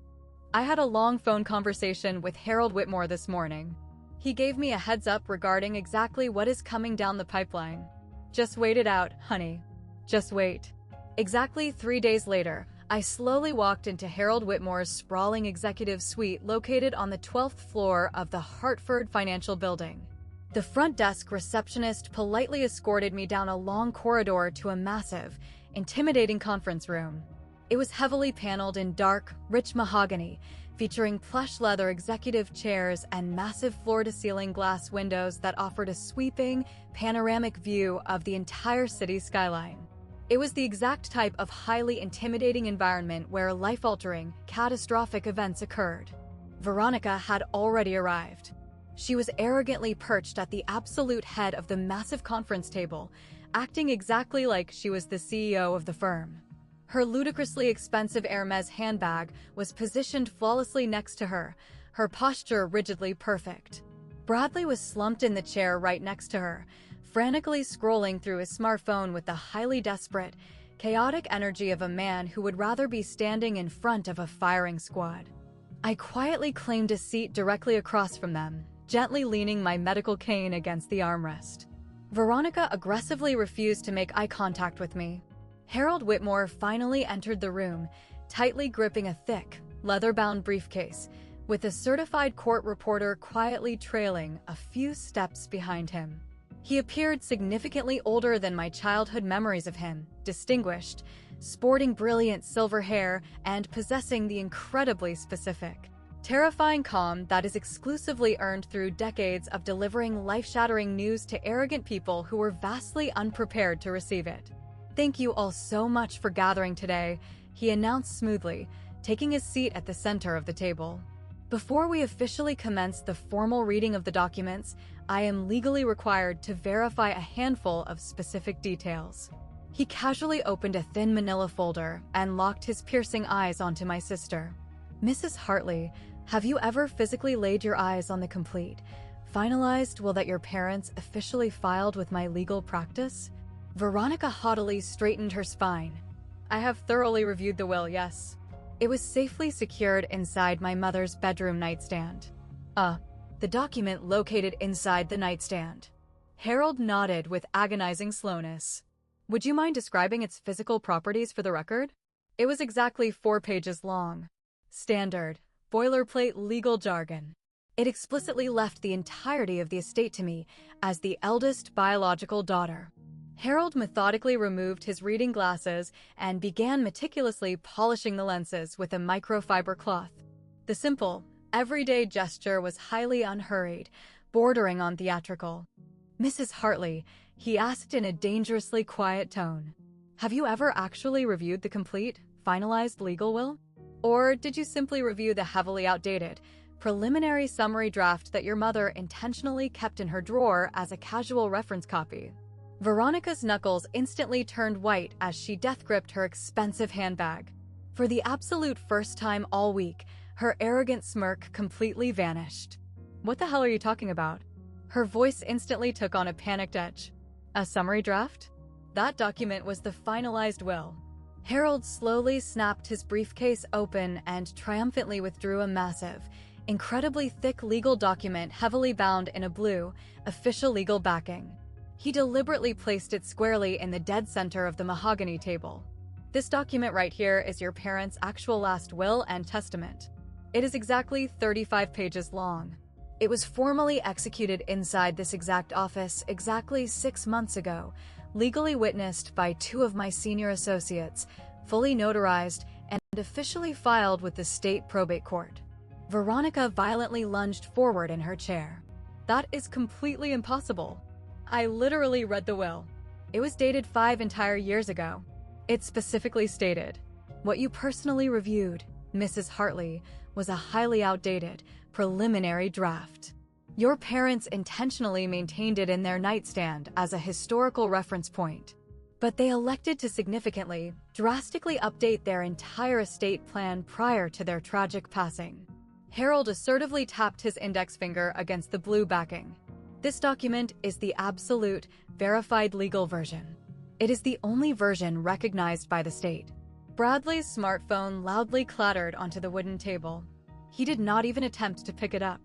"I had a long phone conversation with Harold Whitmore this morning. He gave me a heads up regarding exactly what is coming down the pipeline. Just wait it out, honey. Just wait." Exactly 3 days later, I slowly walked into Harold Whitmore's sprawling executive suite located on the 12th floor of the Hartford Financial Building. The front desk receptionist politely escorted me down a long corridor to a massive, intimidating conference room. It was heavily paneled in dark, rich mahogany, featuring plush leather executive chairs and massive floor-to-ceiling glass windows that offered a sweeping, panoramic view of the entire city skyline. It was the exact type of highly intimidating environment where life-altering, catastrophic events occurred. Veronica had already arrived. She was arrogantly perched at the absolute head of the massive conference table, acting exactly like she was the CEO of the firm. Her ludicrously expensive Hermes handbag was positioned flawlessly next to her, her posture rigidly perfect. Bradley was slumped in the chair right next to her, frantically scrolling through his smartphone with the highly desperate, chaotic energy of a man who would rather be standing in front of a firing squad. I quietly claimed a seat directly across from them, gently leaning my medical cane against the armrest. Veronica aggressively refused to make eye contact with me. Harold Whitmore finally entered the room, tightly gripping a thick, leather-bound briefcase, with a certified court reporter quietly trailing a few steps behind him. He appeared significantly older than my childhood memories of him, distinguished, sporting brilliant silver hair and possessing the incredibly specific, terrifying calm that is exclusively earned through decades of delivering life-shattering news to arrogant people who were vastly unprepared to receive it. "Thank you all so much for gathering today," he announced smoothly, taking his seat at the center of the table. "Before we officially commence the formal reading of the documents, I am legally required to verify a handful of specific details." He casually opened a thin manila folder and locked his piercing eyes onto my sister. "Mrs. Hartley, have you ever physically laid your eyes on the complete, finalized will that your parents officially filed with my legal practice?" Veronica haughtily straightened her spine. "I have thoroughly reviewed the will, yes. It was safely secured inside my mother's bedroom nightstand." The document located inside the nightstand." Harold nodded with agonizing slowness. "Would you mind describing its physical properties for the record?" It was exactly 4 pages long. Standard, boilerplate legal jargon. It explicitly left the entirety of the estate to me as the eldest biological daughter. Harold methodically removed his reading glasses and began meticulously polishing the lenses with a microfiber cloth. The simple, everyday gesture was highly unhurried, bordering on theatrical. "Mrs. Hartley," he asked in a dangerously quiet tone, "have you ever actually reviewed the complete, finalized legal will? Or did you simply review the heavily outdated, preliminary summary draft that your mother intentionally kept in her drawer as a casual reference copy?" Veronica's knuckles instantly turned white as she death-gripped her expensive handbag. For the absolute first time all week, her arrogant smirk completely vanished. "What the hell are you talking about?" Her voice instantly took on a panicked edge. "A summary draft? That document was the finalized will." Harold slowly snapped his briefcase open and triumphantly withdrew a massive, incredibly thick legal document heavily bound in a blue, official legal backing. He deliberately placed it squarely in the dead center of the mahogany table. This document right here is your parents' actual last will and testament. It is exactly 35 pages long. It was formally executed inside this exact office exactly 6 months ago, legally witnessed by 2 of my senior associates, fully notarized, and officially filed with the state probate court. Veronica violently lunged forward in her chair. That is completely impossible. I literally read the will. It was dated 5 entire years ago. It specifically stated, "What you personally reviewed, Mrs. Hartley, was a highly outdated, preliminary draft. Your parents intentionally maintained it in their nightstand as a historical reference point. But they elected to significantly, drastically update their entire estate plan prior to their tragic passing." Harold assertively tapped his index finger against the blue backing. This document is the absolute, verified legal version. It is the only version recognized by the state. Bradley's smartphone loudly clattered onto the wooden table. He did not even attempt to pick it up.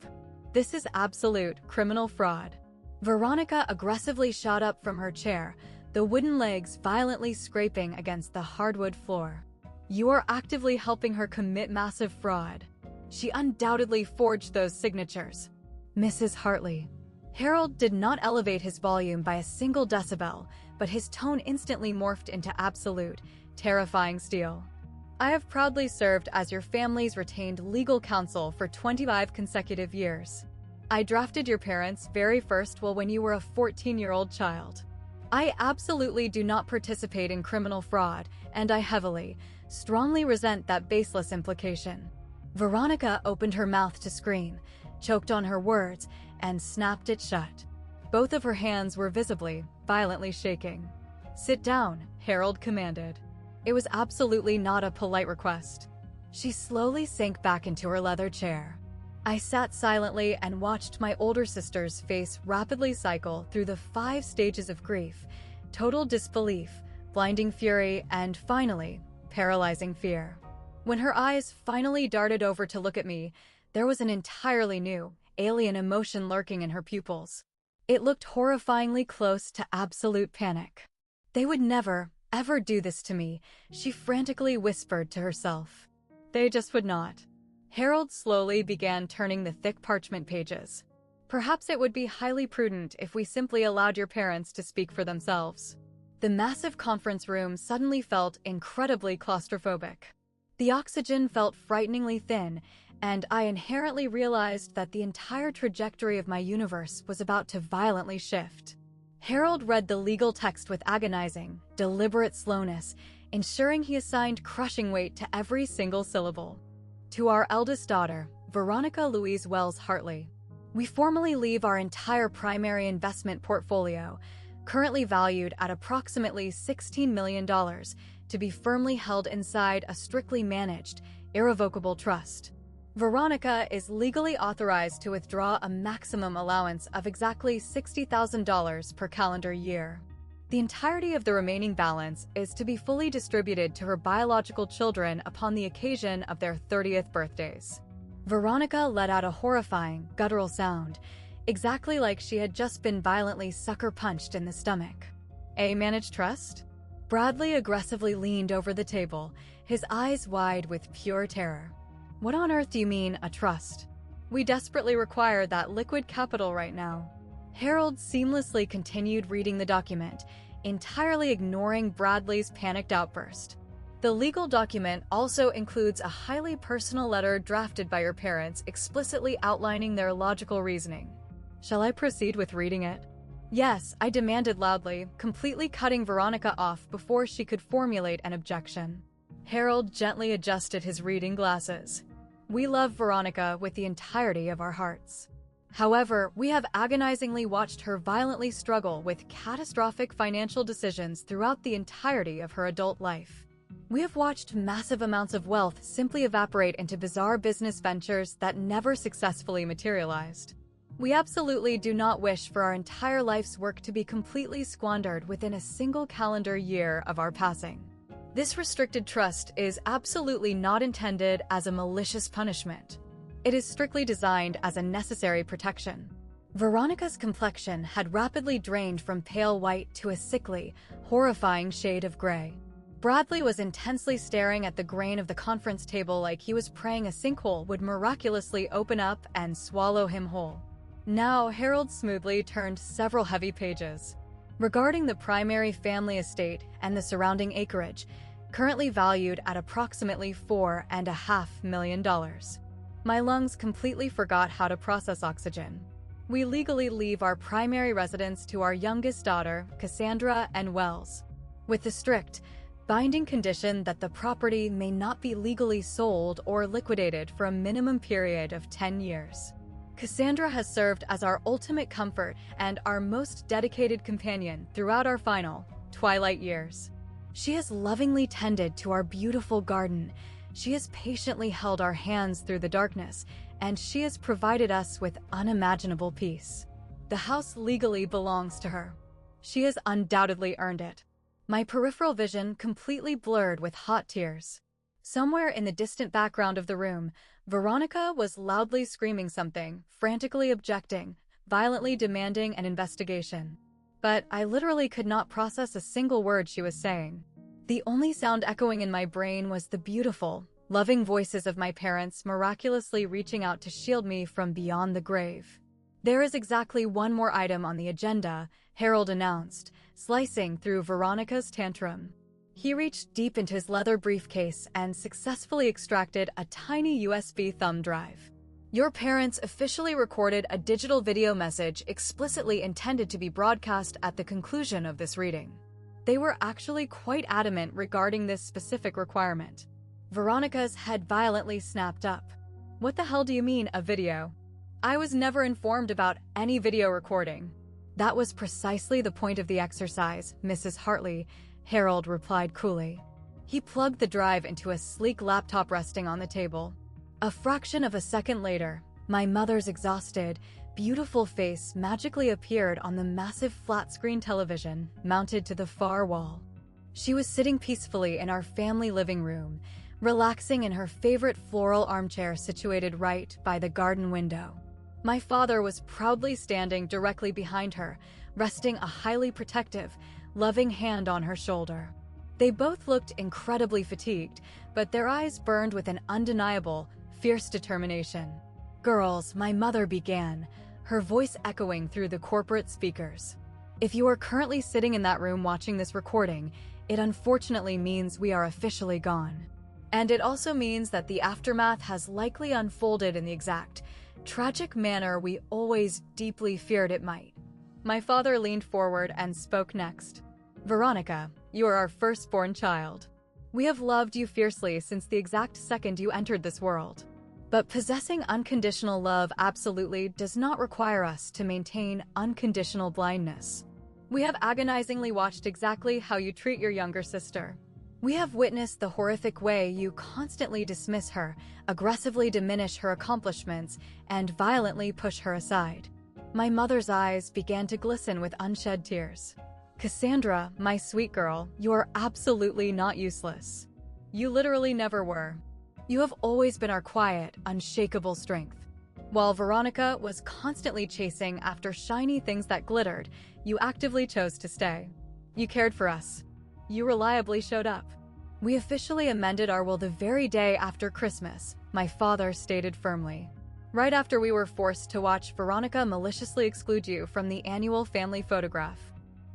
This is absolute criminal fraud. Veronica aggressively shot up from her chair, the wooden legs violently scraping against the hardwood floor. You are actively helping her commit massive fraud. She undoubtedly forged those signatures. Mrs. Hartley. Harold did not elevate his volume by a single decibel, but his tone instantly morphed into absolute, terrifying steel. I have proudly served as your family's retained legal counsel for 25 consecutive years. I drafted your parents' very first will when you were a 14-year-old child. I absolutely do not participate in criminal fraud, and I heavily, strongly resent that baseless implication. Veronica opened her mouth to scream, choked on her words, and snapped it shut. Both of her hands were visibly, violently shaking. "Sit down," Harold commanded. It was absolutely not a polite request. She slowly sank back into her leather chair. I sat silently and watched my older sister's face rapidly cycle through the 5 stages of grief, total disbelief, blinding fury, and finally, paralyzing fear. When her eyes finally darted over to look at me, there was an entirely new, alien emotion lurking in her pupils. It looked horrifyingly close to absolute panic. They would never, ever do this to me, she frantically whispered to herself. They just would not. Harold slowly began turning the thick parchment pages. Perhaps it would be highly prudent if we simply allowed your parents to speak for themselves. The massive conference room suddenly felt incredibly claustrophobic. The oxygen felt frighteningly thin, and I inherently realized that the entire trajectory of my universe was about to violently shift. Harold read the legal text with agonizing, deliberate slowness, ensuring he assigned crushing weight to every single syllable. To our eldest daughter, Veronica Louise Wells Hartley, we formally leave our entire primary investment portfolio, currently valued at approximately $16 million, to be firmly held inside a strictly managed, irrevocable trust. Veronica is legally authorized to withdraw a maximum allowance of exactly $60,000 per calendar year. The entirety of the remaining balance is to be fully distributed to her biological children upon the occasion of their 30th birthdays. Veronica let out a horrifying, guttural sound, exactly like she had just been violently sucker-punched in the stomach. A managed trust? Bradley aggressively leaned over the table, his eyes wide with pure terror. What on earth do you mean, a trust? We desperately require that liquid capital right now. Harold seamlessly continued reading the document, entirely ignoring Bradley's panicked outburst. The legal document also includes a highly personal letter drafted by your parents explicitly outlining their logical reasoning. Shall I proceed with reading it? Yes, I demanded loudly, completely cutting Veronica off before she could formulate an objection. Harold gently adjusted his reading glasses. We love Veronica with the entirety of our hearts. However, we have agonizingly watched her violently struggle with catastrophic financial decisions throughout the entirety of her adult life. We have watched massive amounts of wealth simply evaporate into bizarre business ventures that never successfully materialized. We absolutely do not wish for our entire life's work to be completely squandered within a single calendar year of our passing. This restricted trust is absolutely not intended as a malicious punishment. It is strictly designed as a necessary protection. Veronica's complexion had rapidly drained from pale white to a sickly, horrifying shade of gray. Bradley was intensely staring at the grain of the conference table like he was praying a sinkhole would miraculously open up and swallow him whole. Now, Harold smoothly turned several heavy pages. Regarding the primary family estate and the surrounding acreage, currently valued at approximately $4.5 million. My lungs completely forgot how to process oxygen. We legally leave our primary residence to our youngest daughter, Cassandra Wells, with the strict, binding condition that the property may not be legally sold or liquidated for a minimum period of 10 years. Cassandra has served as our ultimate comfort and our most dedicated companion throughout our final, twilight years. She has lovingly tended to our beautiful garden. She has patiently held our hands through the darkness, and she has provided us with unimaginable peace. The house legally belongs to her. She has undoubtedly earned it. My peripheral vision completely blurred with hot tears. Somewhere in the distant background of the room, Veronica was loudly screaming something, frantically objecting, violently demanding an investigation. But I literally could not process a single word she was saying. The only sound echoing in my brain was the beautiful, loving voices of my parents miraculously reaching out to shield me from beyond the grave. "There is exactly one more item on the agenda," Harold announced, slicing through Veronica's tantrum. He reached deep into his leather briefcase and successfully extracted a tiny USB thumb drive. "Your parents officially recorded a digital video message explicitly intended to be broadcast at the conclusion of this reading. They were actually quite adamant regarding this specific requirement." Veronica's head violently snapped up. "What the hell do you mean, a video? I was never informed about any video recording." "That was precisely the point of the exercise, Mrs. Hartley," Harold replied coolly. He plugged the drive into a sleek laptop resting on the table. A fraction of a second later, my mother's exhausted, beautiful face magically appeared on the massive flat-screen television mounted to the far wall. She was sitting peacefully in our family living room, relaxing in her favorite floral armchair situated right by the garden window. My father was proudly standing directly behind her, resting a highly protective, loving hand on her shoulder. They both looked incredibly fatigued, but their eyes burned with an undeniable, fierce determination. "Girls," my mother began, her voice echoing through the corporate speakers. "If you are currently sitting in that room watching this recording, it unfortunately means we are officially gone. And it also means that the aftermath has likely unfolded in the exact, tragic manner we always deeply feared it might." My father leaned forward and spoke next. "Veronica, you are our firstborn child. We have loved you fiercely since the exact second you entered this world. But possessing unconditional love absolutely does not require us to maintain unconditional blindness. We have agonizingly watched exactly how you treat your younger sister. We have witnessed the horrific way you constantly dismiss her, aggressively diminish her accomplishments, and violently push her aside." My mother's eyes began to glisten with unshed tears. "Cassandra, my sweet girl, you are absolutely not useless. You literally never were. You have always been our quiet, unshakable strength. While Veronica was constantly chasing after shiny things that glittered, you actively chose to stay. You cared for us. You reliably showed up. We officially amended our will the very day after Christmas," my father stated firmly. "Right after we were forced to watch Veronica maliciously exclude you from the annual family photograph.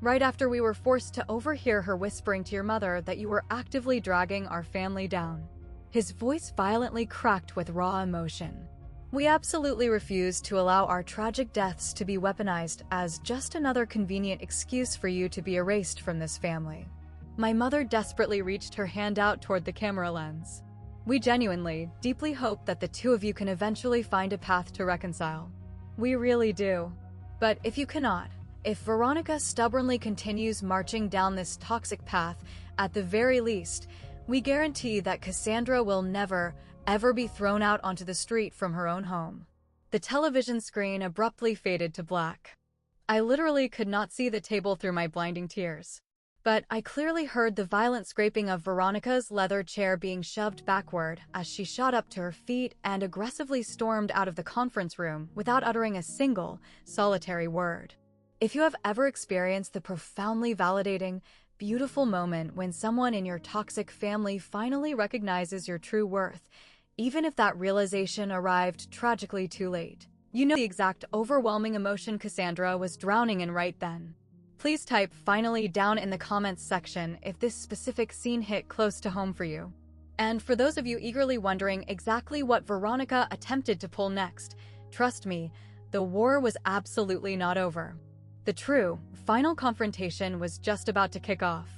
Right after we were forced to overhear her whispering to your mother that you were actively dragging our family down." His voice violently cracked with raw emotion. "We absolutely refused to allow our tragic deaths to be weaponized as just another convenient excuse for you to be erased from this family." My mother desperately reached her hand out toward the camera lens. "We genuinely, deeply hope that the two of you can eventually find a path to reconcile. We really do. But if you cannot, if Veronica stubbornly continues marching down this toxic path, at the very least, we guarantee that Cassandra will never, ever be thrown out onto the street from her own home." The television screen abruptly faded to black. I literally could not see the table through my blinding tears. But I clearly heard the violent scraping of Veronica's leather chair being shoved backward as she shot up to her feet and aggressively stormed out of the conference room without uttering a single, solitary word. If you have ever experienced the profoundly validating, beautiful moment when someone in your toxic family finally recognizes your true worth, even if that realization arrived tragically too late. You know the exact overwhelming emotion Cassandra was drowning in right then. Please type "finally" down in the comments section if this specific scene hit close to home for you. And for those of you eagerly wondering exactly what Veronica attempted to pull next, trust me, the war was absolutely not over. The true, final confrontation was just about to kick off.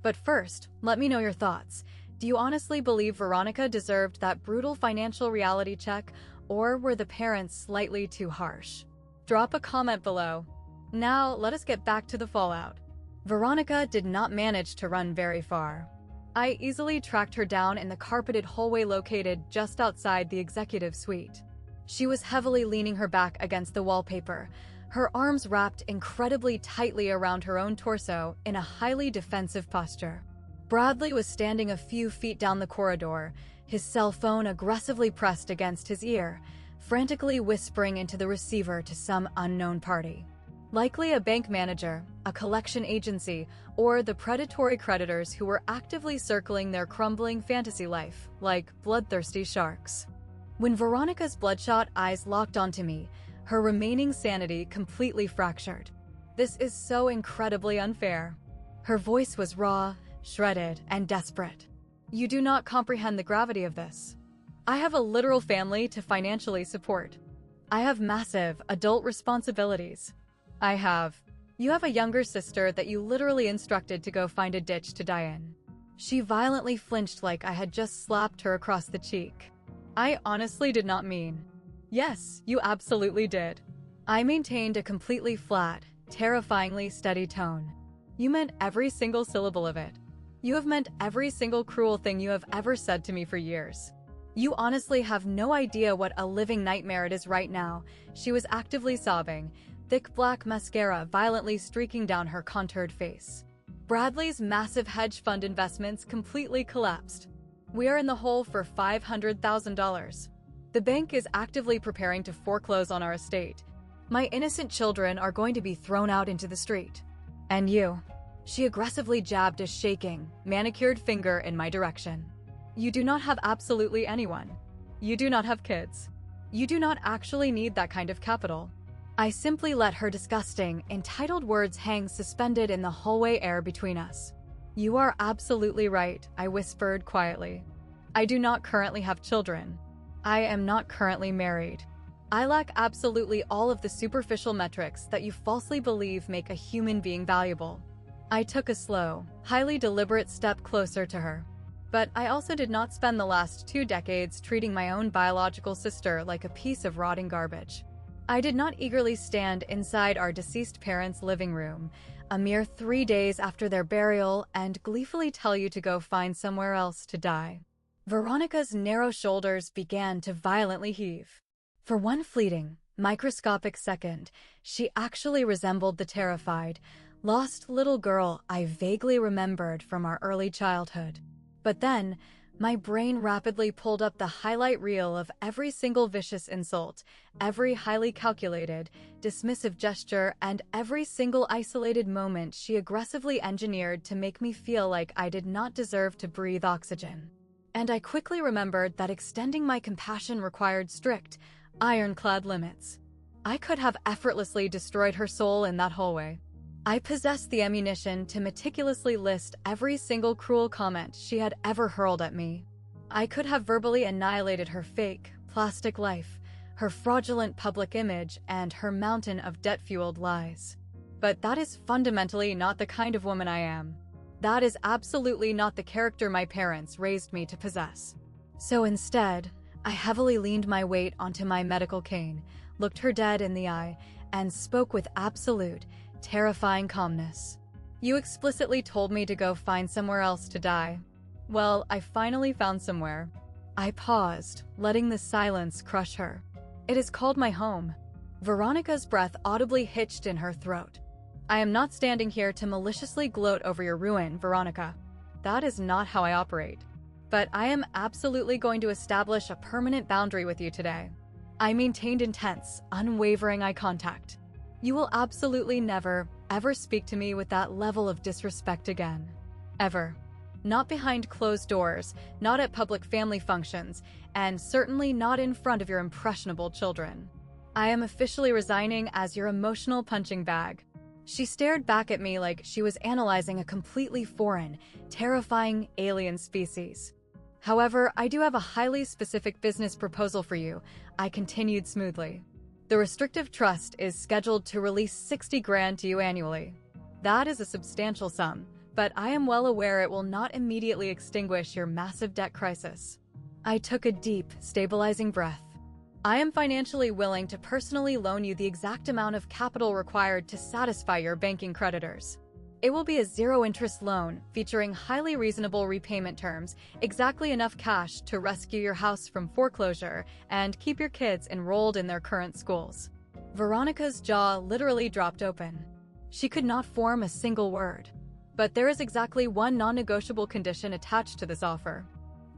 But first, let me know your thoughts. Do you honestly believe Veronica deserved that brutal financial reality check, or were the parents slightly too harsh? Drop a comment below. Now, let us get back to the fallout. Veronica did not manage to run very far. I easily tracked her down in the carpeted hallway located just outside the executive suite. She was heavily leaning her back against the wallpaper, her arms wrapped incredibly tightly around her own torso in a highly defensive posture. Bradley was standing a few feet down the corridor, his cell phone aggressively pressed against his ear, frantically whispering into the receiver to some unknown party. Likely a bank manager, a collection agency, or the predatory creditors who were actively circling their crumbling fantasy life, like bloodthirsty sharks. When Veronica's bloodshot eyes locked onto me, her remaining sanity completely fractured. This is so incredibly unfair. Her voice was raw, shredded, and desperate. You do not comprehend the gravity of this. I have a literal family to financially support. I have massive adult responsibilities. You have a younger sister that you literally instructed to go find a ditch to die in. She violently flinched like I had just slapped her across the cheek. I honestly did not mean. Yes, you absolutely did. I maintained a completely flat, terrifyingly steady tone. You meant every single syllable of it. You have meant every single cruel thing you have ever said to me for years. You honestly have no idea what a living nightmare it is right now. She was actively sobbing, thick black mascara violently streaking down her contoured face. Bradley's massive hedge fund investments completely collapsed. We are in the hole for $500,000. The bank is actively preparing to foreclose on our estate. My innocent children are going to be thrown out into the street. And you. She aggressively jabbed a shaking, manicured finger in my direction. You do not have absolutely anyone. You do not have kids. You do not actually need that kind of capital. I simply let her disgusting, entitled words hang suspended in the hallway air between us. You are absolutely right, I whispered quietly. I do not currently have children. I am not currently married. I lack absolutely all of the superficial metrics that you falsely believe make a human being valuable. I took a slow, highly deliberate step closer to her. But I also did not spend the last 2 decades treating my own biological sister like a piece of rotting garbage. I did not eagerly stand inside our deceased parents' living room, a mere 3 days after their burial, and gleefully tell you to go find somewhere else to die. Veronica's narrow shoulders began to violently heave. For one fleeting, microscopic second, she actually resembled the terrified, lost little girl I vaguely remembered from our early childhood. But then, my brain rapidly pulled up the highlight reel of every single vicious insult, every highly calculated, dismissive gesture, and every single isolated moment she aggressively engineered to make me feel like I did not deserve to breathe oxygen. And I quickly remembered that extending my compassion required strict, ironclad limits. I could have effortlessly destroyed her soul in that hallway. I possessed the ammunition to meticulously list every single cruel comment she had ever hurled at me. I could have verbally annihilated her fake, plastic life, her fraudulent public image, and her mountain of debt-fueled lies. But that is fundamentally not the kind of woman I am. That is absolutely not the character my parents raised me to possess. So instead, I heavily leaned my weight onto my medical cane, looked her dead in the eye, and spoke with absolute, terrifying calmness. You explicitly told me to go find somewhere else to die. Well, I finally found somewhere. I paused, letting the silence crush her. It is called my home. Veronica's breath audibly hitched in her throat. I am not standing here to maliciously gloat over your ruin, Veronica. That is not how I operate. But I am absolutely going to establish a permanent boundary with you today. I maintained intense, unwavering eye contact. You will absolutely never, ever speak to me with that level of disrespect again. Ever. Not behind closed doors, not at public family functions, and certainly not in front of your impressionable children. I am officially resigning as your emotional punching bag." She stared back at me like she was analyzing a completely foreign, terrifying alien species. "However, I do have a highly specific business proposal for you," I continued smoothly. "The restrictive trust is scheduled to release 60 grand to you annually. That is a substantial sum, but I am well aware it will not immediately extinguish your massive debt crisis." I took a deep, stabilizing breath. "I am financially willing to personally loan you the exact amount of capital required to satisfy your banking creditors. It will be a zero-interest loan featuring highly reasonable repayment terms, exactly enough cash to rescue your house from foreclosure and keep your kids enrolled in their current schools." Veronica's jaw literally dropped open. She could not form a single word. "But there is exactly one non-negotiable condition attached to this offer."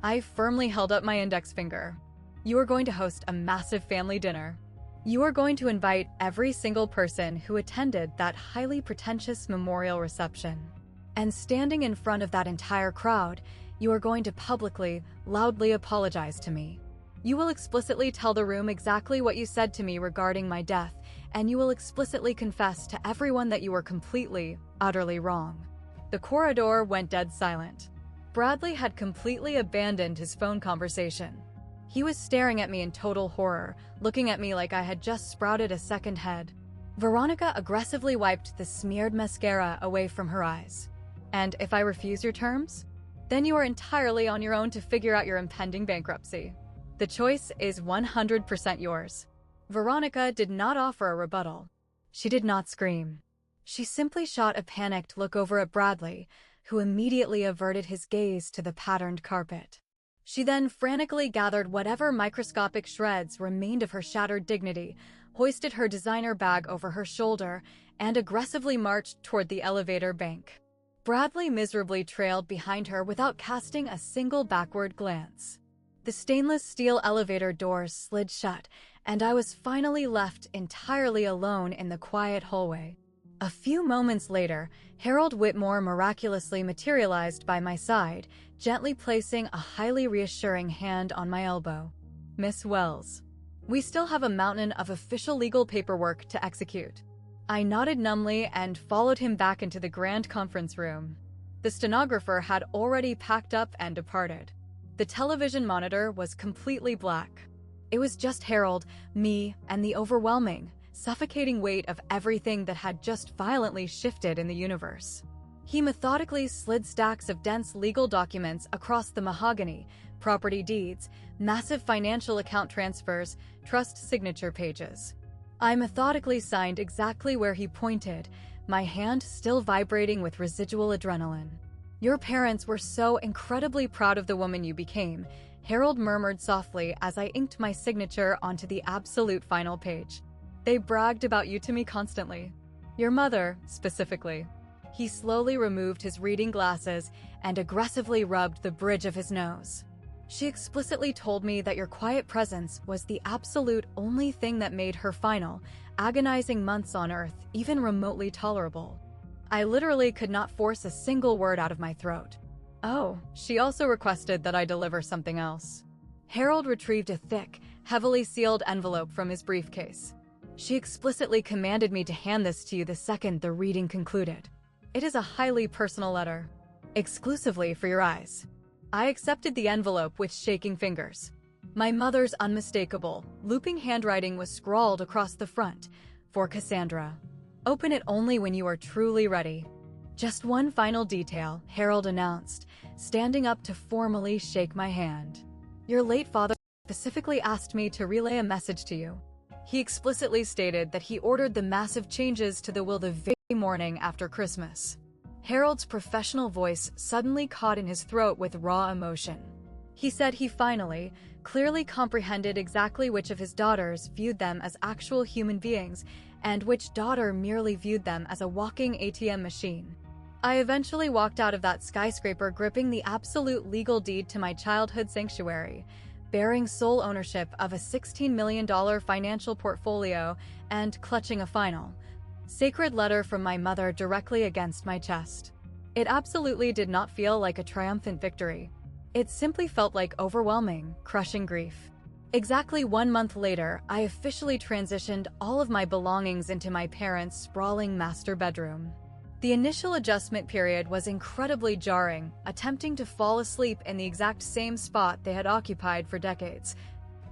I firmly held up my index finger. "You are going to host a massive family dinner. You are going to invite every single person who attended that highly pretentious memorial reception. And standing in front of that entire crowd, you are going to publicly, loudly apologize to me. You will explicitly tell the room exactly what you said to me regarding my death, and you will explicitly confess to everyone that you were completely, utterly wrong." The corridor went dead silent. Bradley had completely abandoned his phone conversation. He was staring at me in total horror, looking at me like I had just sprouted a second head. Veronica aggressively wiped the smeared mascara away from her eyes. "And if I refuse your terms? Then you are entirely on your own to figure out your impending bankruptcy. The choice is 100% yours." Veronica did not offer a rebuttal. She did not scream. She simply shot a panicked look over at Bradley, who immediately averted his gaze to the patterned carpet. She then frantically gathered whatever microscopic shreds remained of her shattered dignity, hoisted her designer bag over her shoulder, and aggressively marched toward the elevator bank. Bradley miserably trailed behind her without casting a single backward glance. The stainless steel elevator doors slid shut, and I was finally left entirely alone in the quiet hallway. A few moments later, Harold Whitmore miraculously materialized by my side, gently placing a highly reassuring hand on my elbow. "Miss Wells, we still have a mountain of official legal paperwork to execute." I nodded numbly and followed him back into the grand conference room. The stenographer had already packed up and departed. The television monitor was completely black. It was just Harold, me, and the overwhelming, suffocating weight of everything that had just violently shifted in the universe. He methodically slid stacks of dense legal documents across the mahogany, property deeds, massive financial account transfers, trust signature pages. I methodically signed exactly where he pointed, my hand still vibrating with residual adrenaline. "Your parents were so incredibly proud of the woman you became," Harold murmured softly as I inked my signature onto the absolute final page. "They bragged about you to me constantly. Your mother, specifically." He slowly removed his reading glasses and aggressively rubbed the bridge of his nose. "She explicitly told me that your quiet presence was the absolute only thing that made her final, agonizing months on Earth even remotely tolerable." I literally could not force a single word out of my throat. "Oh, she also requested that I deliver something else." Harold retrieved a thick, heavily sealed envelope from his briefcase. "She explicitly commanded me to hand this to you the second the reading concluded. It is a highly personal letter, exclusively for your eyes." I accepted the envelope with shaking fingers. My mother's unmistakable, looping handwriting was scrawled across the front, "For Cassandra. Open it only when you are truly ready." "Just one final detail," Harold announced, standing up to formally shake my hand. "Your late father specifically asked me to relay a message to you. He explicitly stated that he ordered the massive changes to the will the very morning after Christmas." Harold's professional voice suddenly caught in his throat with raw emotion. He said he finally, clearly comprehended exactly which of his daughters viewed them as actual human beings and which daughter merely viewed them as a walking ATM machine. I eventually walked out of that skyscraper gripping the absolute legal deed to my childhood sanctuary, bearing sole ownership of a $16 million financial portfolio and clutching a final, Sacred letter from my mother directly against my chest. It absolutely did not feel like a triumphant victory. It simply felt like overwhelming, crushing grief. Exactly 1 month later, I officially transitioned all of my belongings into my parents' sprawling master bedroom. The initial adjustment period was incredibly jarring, attempting to fall asleep in the exact same spot they had occupied for decades,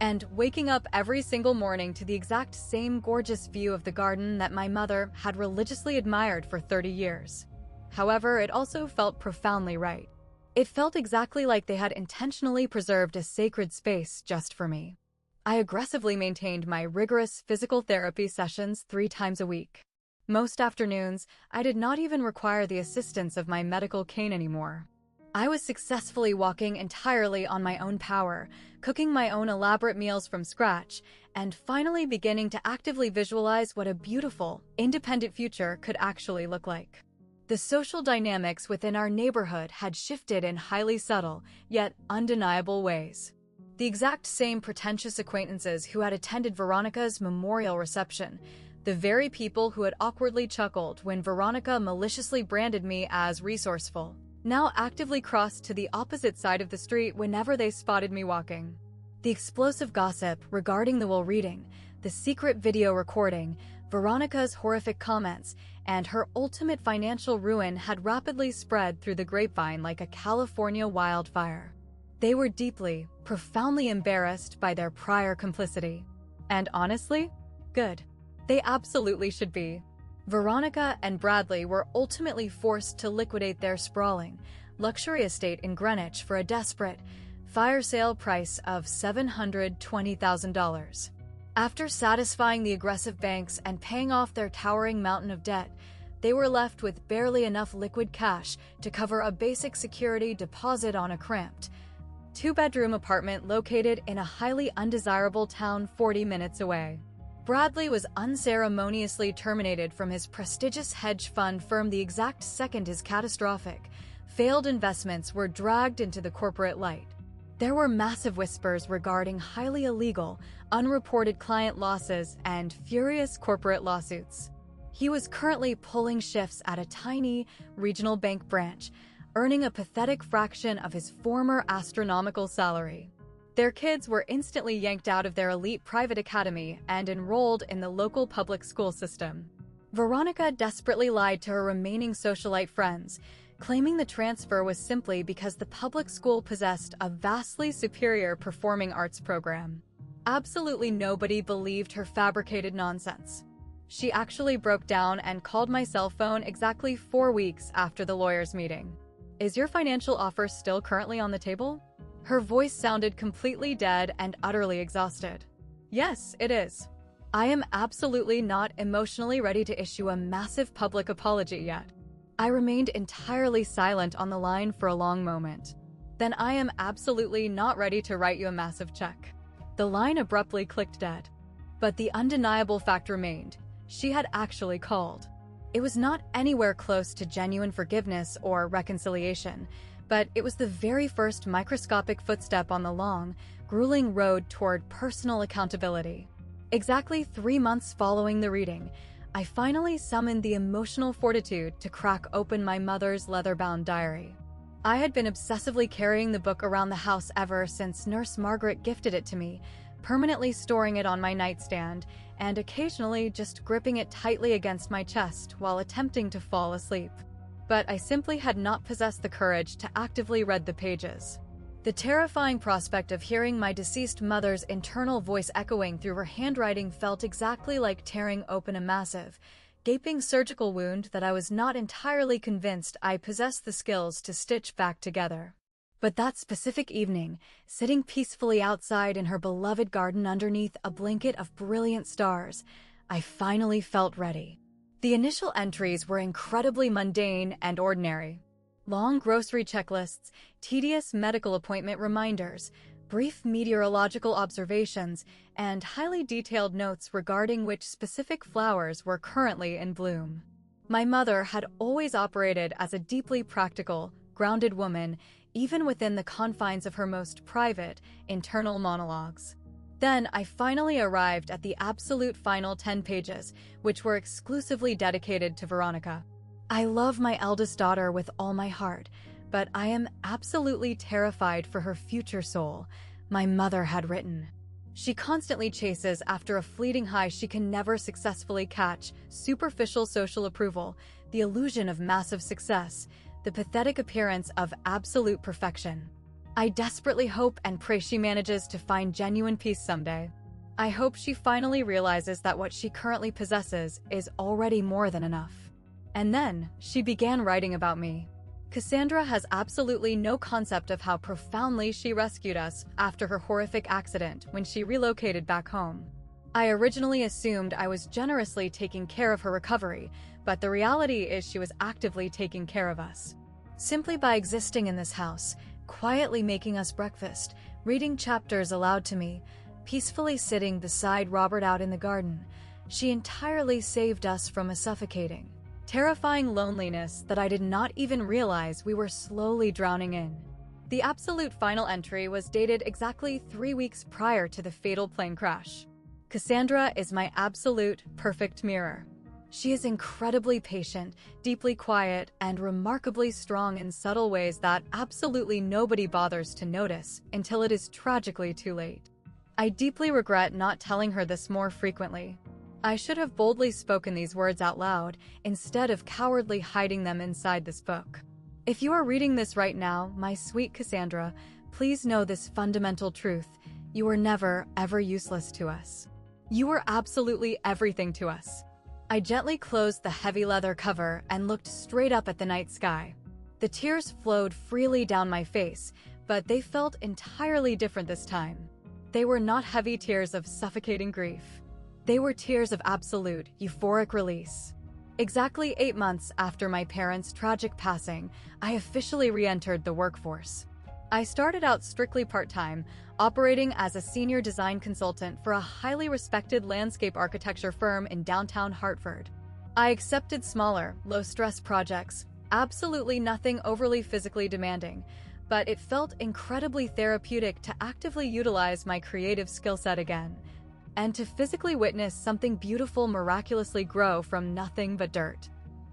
and waking up every single morning to the exact same gorgeous view of the garden that my mother had religiously admired for 30 years. However, it also felt profoundly right. It felt exactly like they had intentionally preserved a sacred space just for me. I aggressively maintained my rigorous physical therapy sessions 3 times a week. Most afternoons, I did not even require the assistance of my medical cane anymore. I was successfully walking entirely on my own power, cooking my own elaborate meals from scratch, and finally beginning to actively visualize what a beautiful, independent future could actually look like. The social dynamics within our neighborhood had shifted in highly subtle, yet undeniable ways. The exact same pretentious acquaintances who had attended Veronica's memorial reception, the very people who had awkwardly chuckled when Veronica maliciously branded me as resourceful, now actively crossed to the opposite side of the street whenever they spotted me walking. The explosive gossip regarding the will reading, the secret video recording, Veronica's horrific comments, and her ultimate financial ruin had rapidly spread through the grapevine like a California wildfire. They were deeply, profoundly embarrassed by their prior complicity. And honestly, good. They absolutely should be. Veronica and Bradley were ultimately forced to liquidate their sprawling, luxury estate in Greenwich for a desperate, fire sale price of $720,000. After satisfying the aggressive banks and paying off their towering mountain of debt, they were left with barely enough liquid cash to cover a basic security deposit on a cramped, 2-bedroom apartment located in a highly undesirable town 40 minutes away. Bradley was unceremoniously terminated from his prestigious hedge fund firm the exact second his catastrophic, failed investments were dragged into the corporate light. There were massive whispers regarding highly illegal, unreported client losses and furious corporate lawsuits. He was currently pulling shifts at a tiny, regional bank branch, earning a pathetic fraction of his former astronomical salary. Their kids were instantly yanked out of their elite private academy and enrolled in the local public school system. Veronica desperately lied to her remaining socialite friends, claiming the transfer was simply because the public school possessed a vastly superior performing arts program. Absolutely nobody believed her fabricated nonsense. She actually broke down and called my cell phone exactly 4 weeks after the lawyers' meeting. "Is your financial offer still currently on the table?" Her voice sounded completely dead and utterly exhausted. "Yes, it is. I am absolutely not emotionally ready to issue a massive public apology yet." I remained entirely silent on the line for a long moment. "Then I am absolutely not ready to write you a massive check." The line abruptly clicked dead. But the undeniable fact remained. She had actually called. It was not anywhere close to genuine forgiveness or reconciliation, but it was the very first microscopic footstep on the long, grueling road toward personal accountability. Exactly 3 months following the reading, I finally summoned the emotional fortitude to crack open my mother's leather-bound diary. I had been obsessively carrying the book around the house ever since Nurse Margaret gifted it to me, permanently storing it on my nightstand, and occasionally just gripping it tightly against my chest while attempting to fall asleep. But I simply had not possessed the courage to actively read the pages. The terrifying prospect of hearing my deceased mother's internal voice echoing through her handwriting felt exactly like tearing open a massive, gaping surgical wound that I was not entirely convinced I possessed the skills to stitch back together. But that specific evening, sitting peacefully outside in her beloved garden underneath a blanket of brilliant stars, I finally felt ready. The initial entries were incredibly mundane and ordinary. Long grocery checklists, tedious medical appointment reminders, brief meteorological observations, and highly detailed notes regarding which specific flowers were currently in bloom. My mother had always operated as a deeply practical, grounded woman, even within the confines of her most private, internal monologues. Then I finally arrived at the absolute final 10 pages, which were exclusively dedicated to Veronica. I love my eldest daughter with all my heart, but I am absolutely terrified for her future soul, my mother had written. She constantly chases after a fleeting high she can never successfully catch, superficial social approval, the illusion of massive success, the pathetic appearance of absolute perfection. I desperately hope and pray she manages to find genuine peace someday. I hope she finally realizes that what she currently possesses is already more than enough. And then, she began writing about me. Cassandra has absolutely no concept of how profoundly she rescued us after her horrific accident when she relocated back home. I originally assumed I was generously taking care of her recovery, but the reality is she was actively taking care of us. Simply by existing in this house, quietly making us breakfast, reading chapters aloud to me, peacefully sitting beside Robert out in the garden, she entirely saved us from a suffocating, terrifying loneliness that I did not even realize we were slowly drowning in. The absolute final entry was dated exactly 3 weeks prior to the fatal plane crash. Cassandra is my absolute perfect mirror. She is incredibly patient, deeply quiet, and remarkably strong in subtle ways that absolutely nobody bothers to notice until it is tragically too late. I deeply regret not telling her this more frequently. I should have boldly spoken these words out loud instead of cowardly hiding them inside this book. If you are reading this right now, my sweet Cassandra, please know this fundamental truth. You were never, ever useless to us. You were absolutely everything to us. I gently closed the heavy leather cover and looked straight up at the night sky. The tears flowed freely down my face, but they felt entirely different this time. They were not heavy tears of suffocating grief. They were tears of absolute, euphoric release. Exactly 8 months after my parents' tragic passing, I officially re-entered the workforce. I started out strictly part-time, operating as a senior design consultant for a highly respected landscape architecture firm in downtown Hartford. I accepted smaller, low-stress projects, absolutely nothing overly physically demanding, but it felt incredibly therapeutic to actively utilize my creative skill set again, and to physically witness something beautiful miraculously grow from nothing but dirt.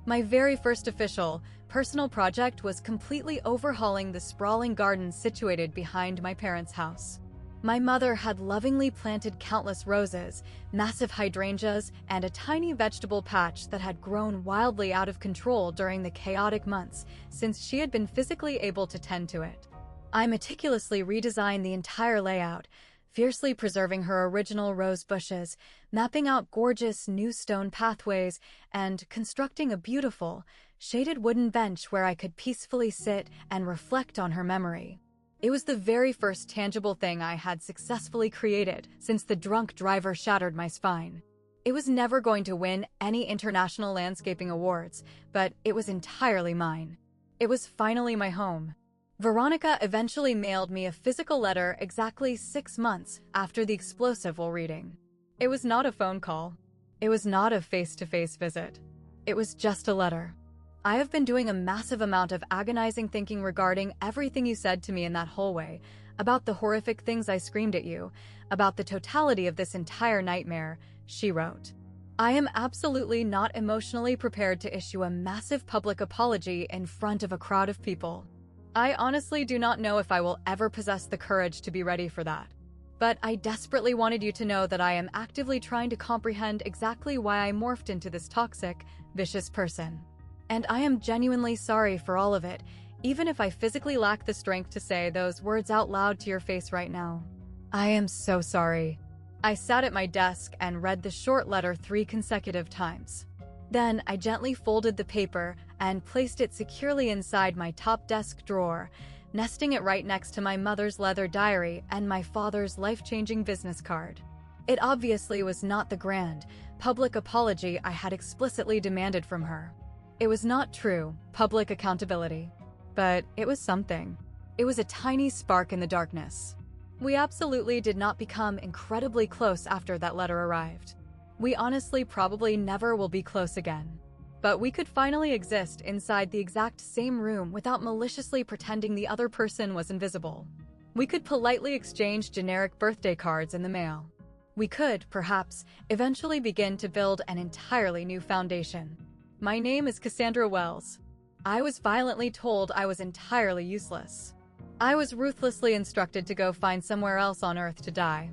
My very first official, personal project was completely overhauling the sprawling garden situated behind my parents' house. My mother had lovingly planted countless roses, massive hydrangeas, and a tiny vegetable patch that had grown wildly out of control during the chaotic months since she had been physically able to tend to it. I meticulously redesigned the entire layout, fiercely preserving her original rose bushes, mapping out gorgeous new stone pathways, and constructing a beautiful, shaded wooden bench where I could peacefully sit and reflect on her memory. It was the very first tangible thing I had successfully created since the drunk driver shattered my spine. It was never going to win any international landscaping awards, but it was entirely mine. It was finally my home. Veronica eventually mailed me a physical letter exactly 6 months after the explosive while reading. It was not a phone call. It was not a face-to-face visit. It was just a letter. I have been doing a massive amount of agonizing thinking regarding everything you said to me in that hallway, about the horrific things I screamed at you, about the totality of this entire nightmare, she wrote. I am absolutely not emotionally prepared to issue a massive public apology in front of a crowd of people. I honestly do not know if I will ever possess the courage to be ready for that. But I desperately wanted you to know that I am actively trying to comprehend exactly why I morphed into this toxic, vicious person. And I am genuinely sorry for all of it, even if I physically lack the strength to say those words out loud to your face right now. I am so sorry. I sat at my desk and read the short letter 3 consecutive times. Then I gently folded the paper and placed it securely inside my top desk drawer, nesting it right next to my mother's leather diary and my father's life-changing business card. It obviously was not the grand, public apology I had explicitly demanded from her. It was not true, public accountability. But it was something. It was a tiny spark in the darkness. We absolutely did not become incredibly close after that letter arrived. We honestly probably never will be close again. But we could finally exist inside the exact same room without maliciously pretending the other person was invisible. We could politely exchange generic birthday cards in the mail. We could, perhaps, eventually begin to build an entirely new foundation. My name is Cassandra Wells. I was violently told I was entirely useless. I was ruthlessly instructed to go find somewhere else on Earth to die.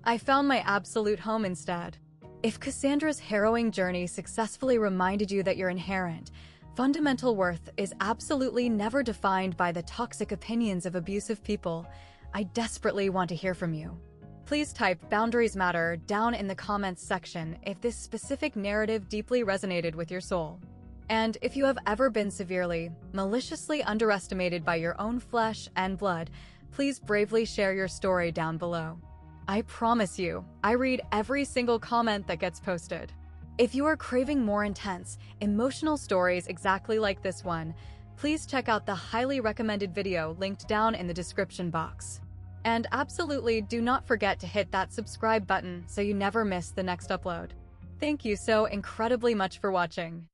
I found my absolute home instead. If Cassandra's harrowing journey successfully reminded you that your inherent, fundamental worth is absolutely never defined by the toxic opinions of abusive people, I desperately want to hear from you. Please type "Boundaries Matter" down in the comments section if this specific narrative deeply resonated with your soul. And if you have ever been severely, maliciously underestimated by your own flesh and blood, please bravely share your story down below. I promise you, I read every single comment that gets posted. If you are craving more intense, emotional stories exactly like this one, please check out the highly recommended video linked down in the description box. And absolutely do not forget to hit that subscribe button so you never miss the next upload. Thank you so incredibly much for watching.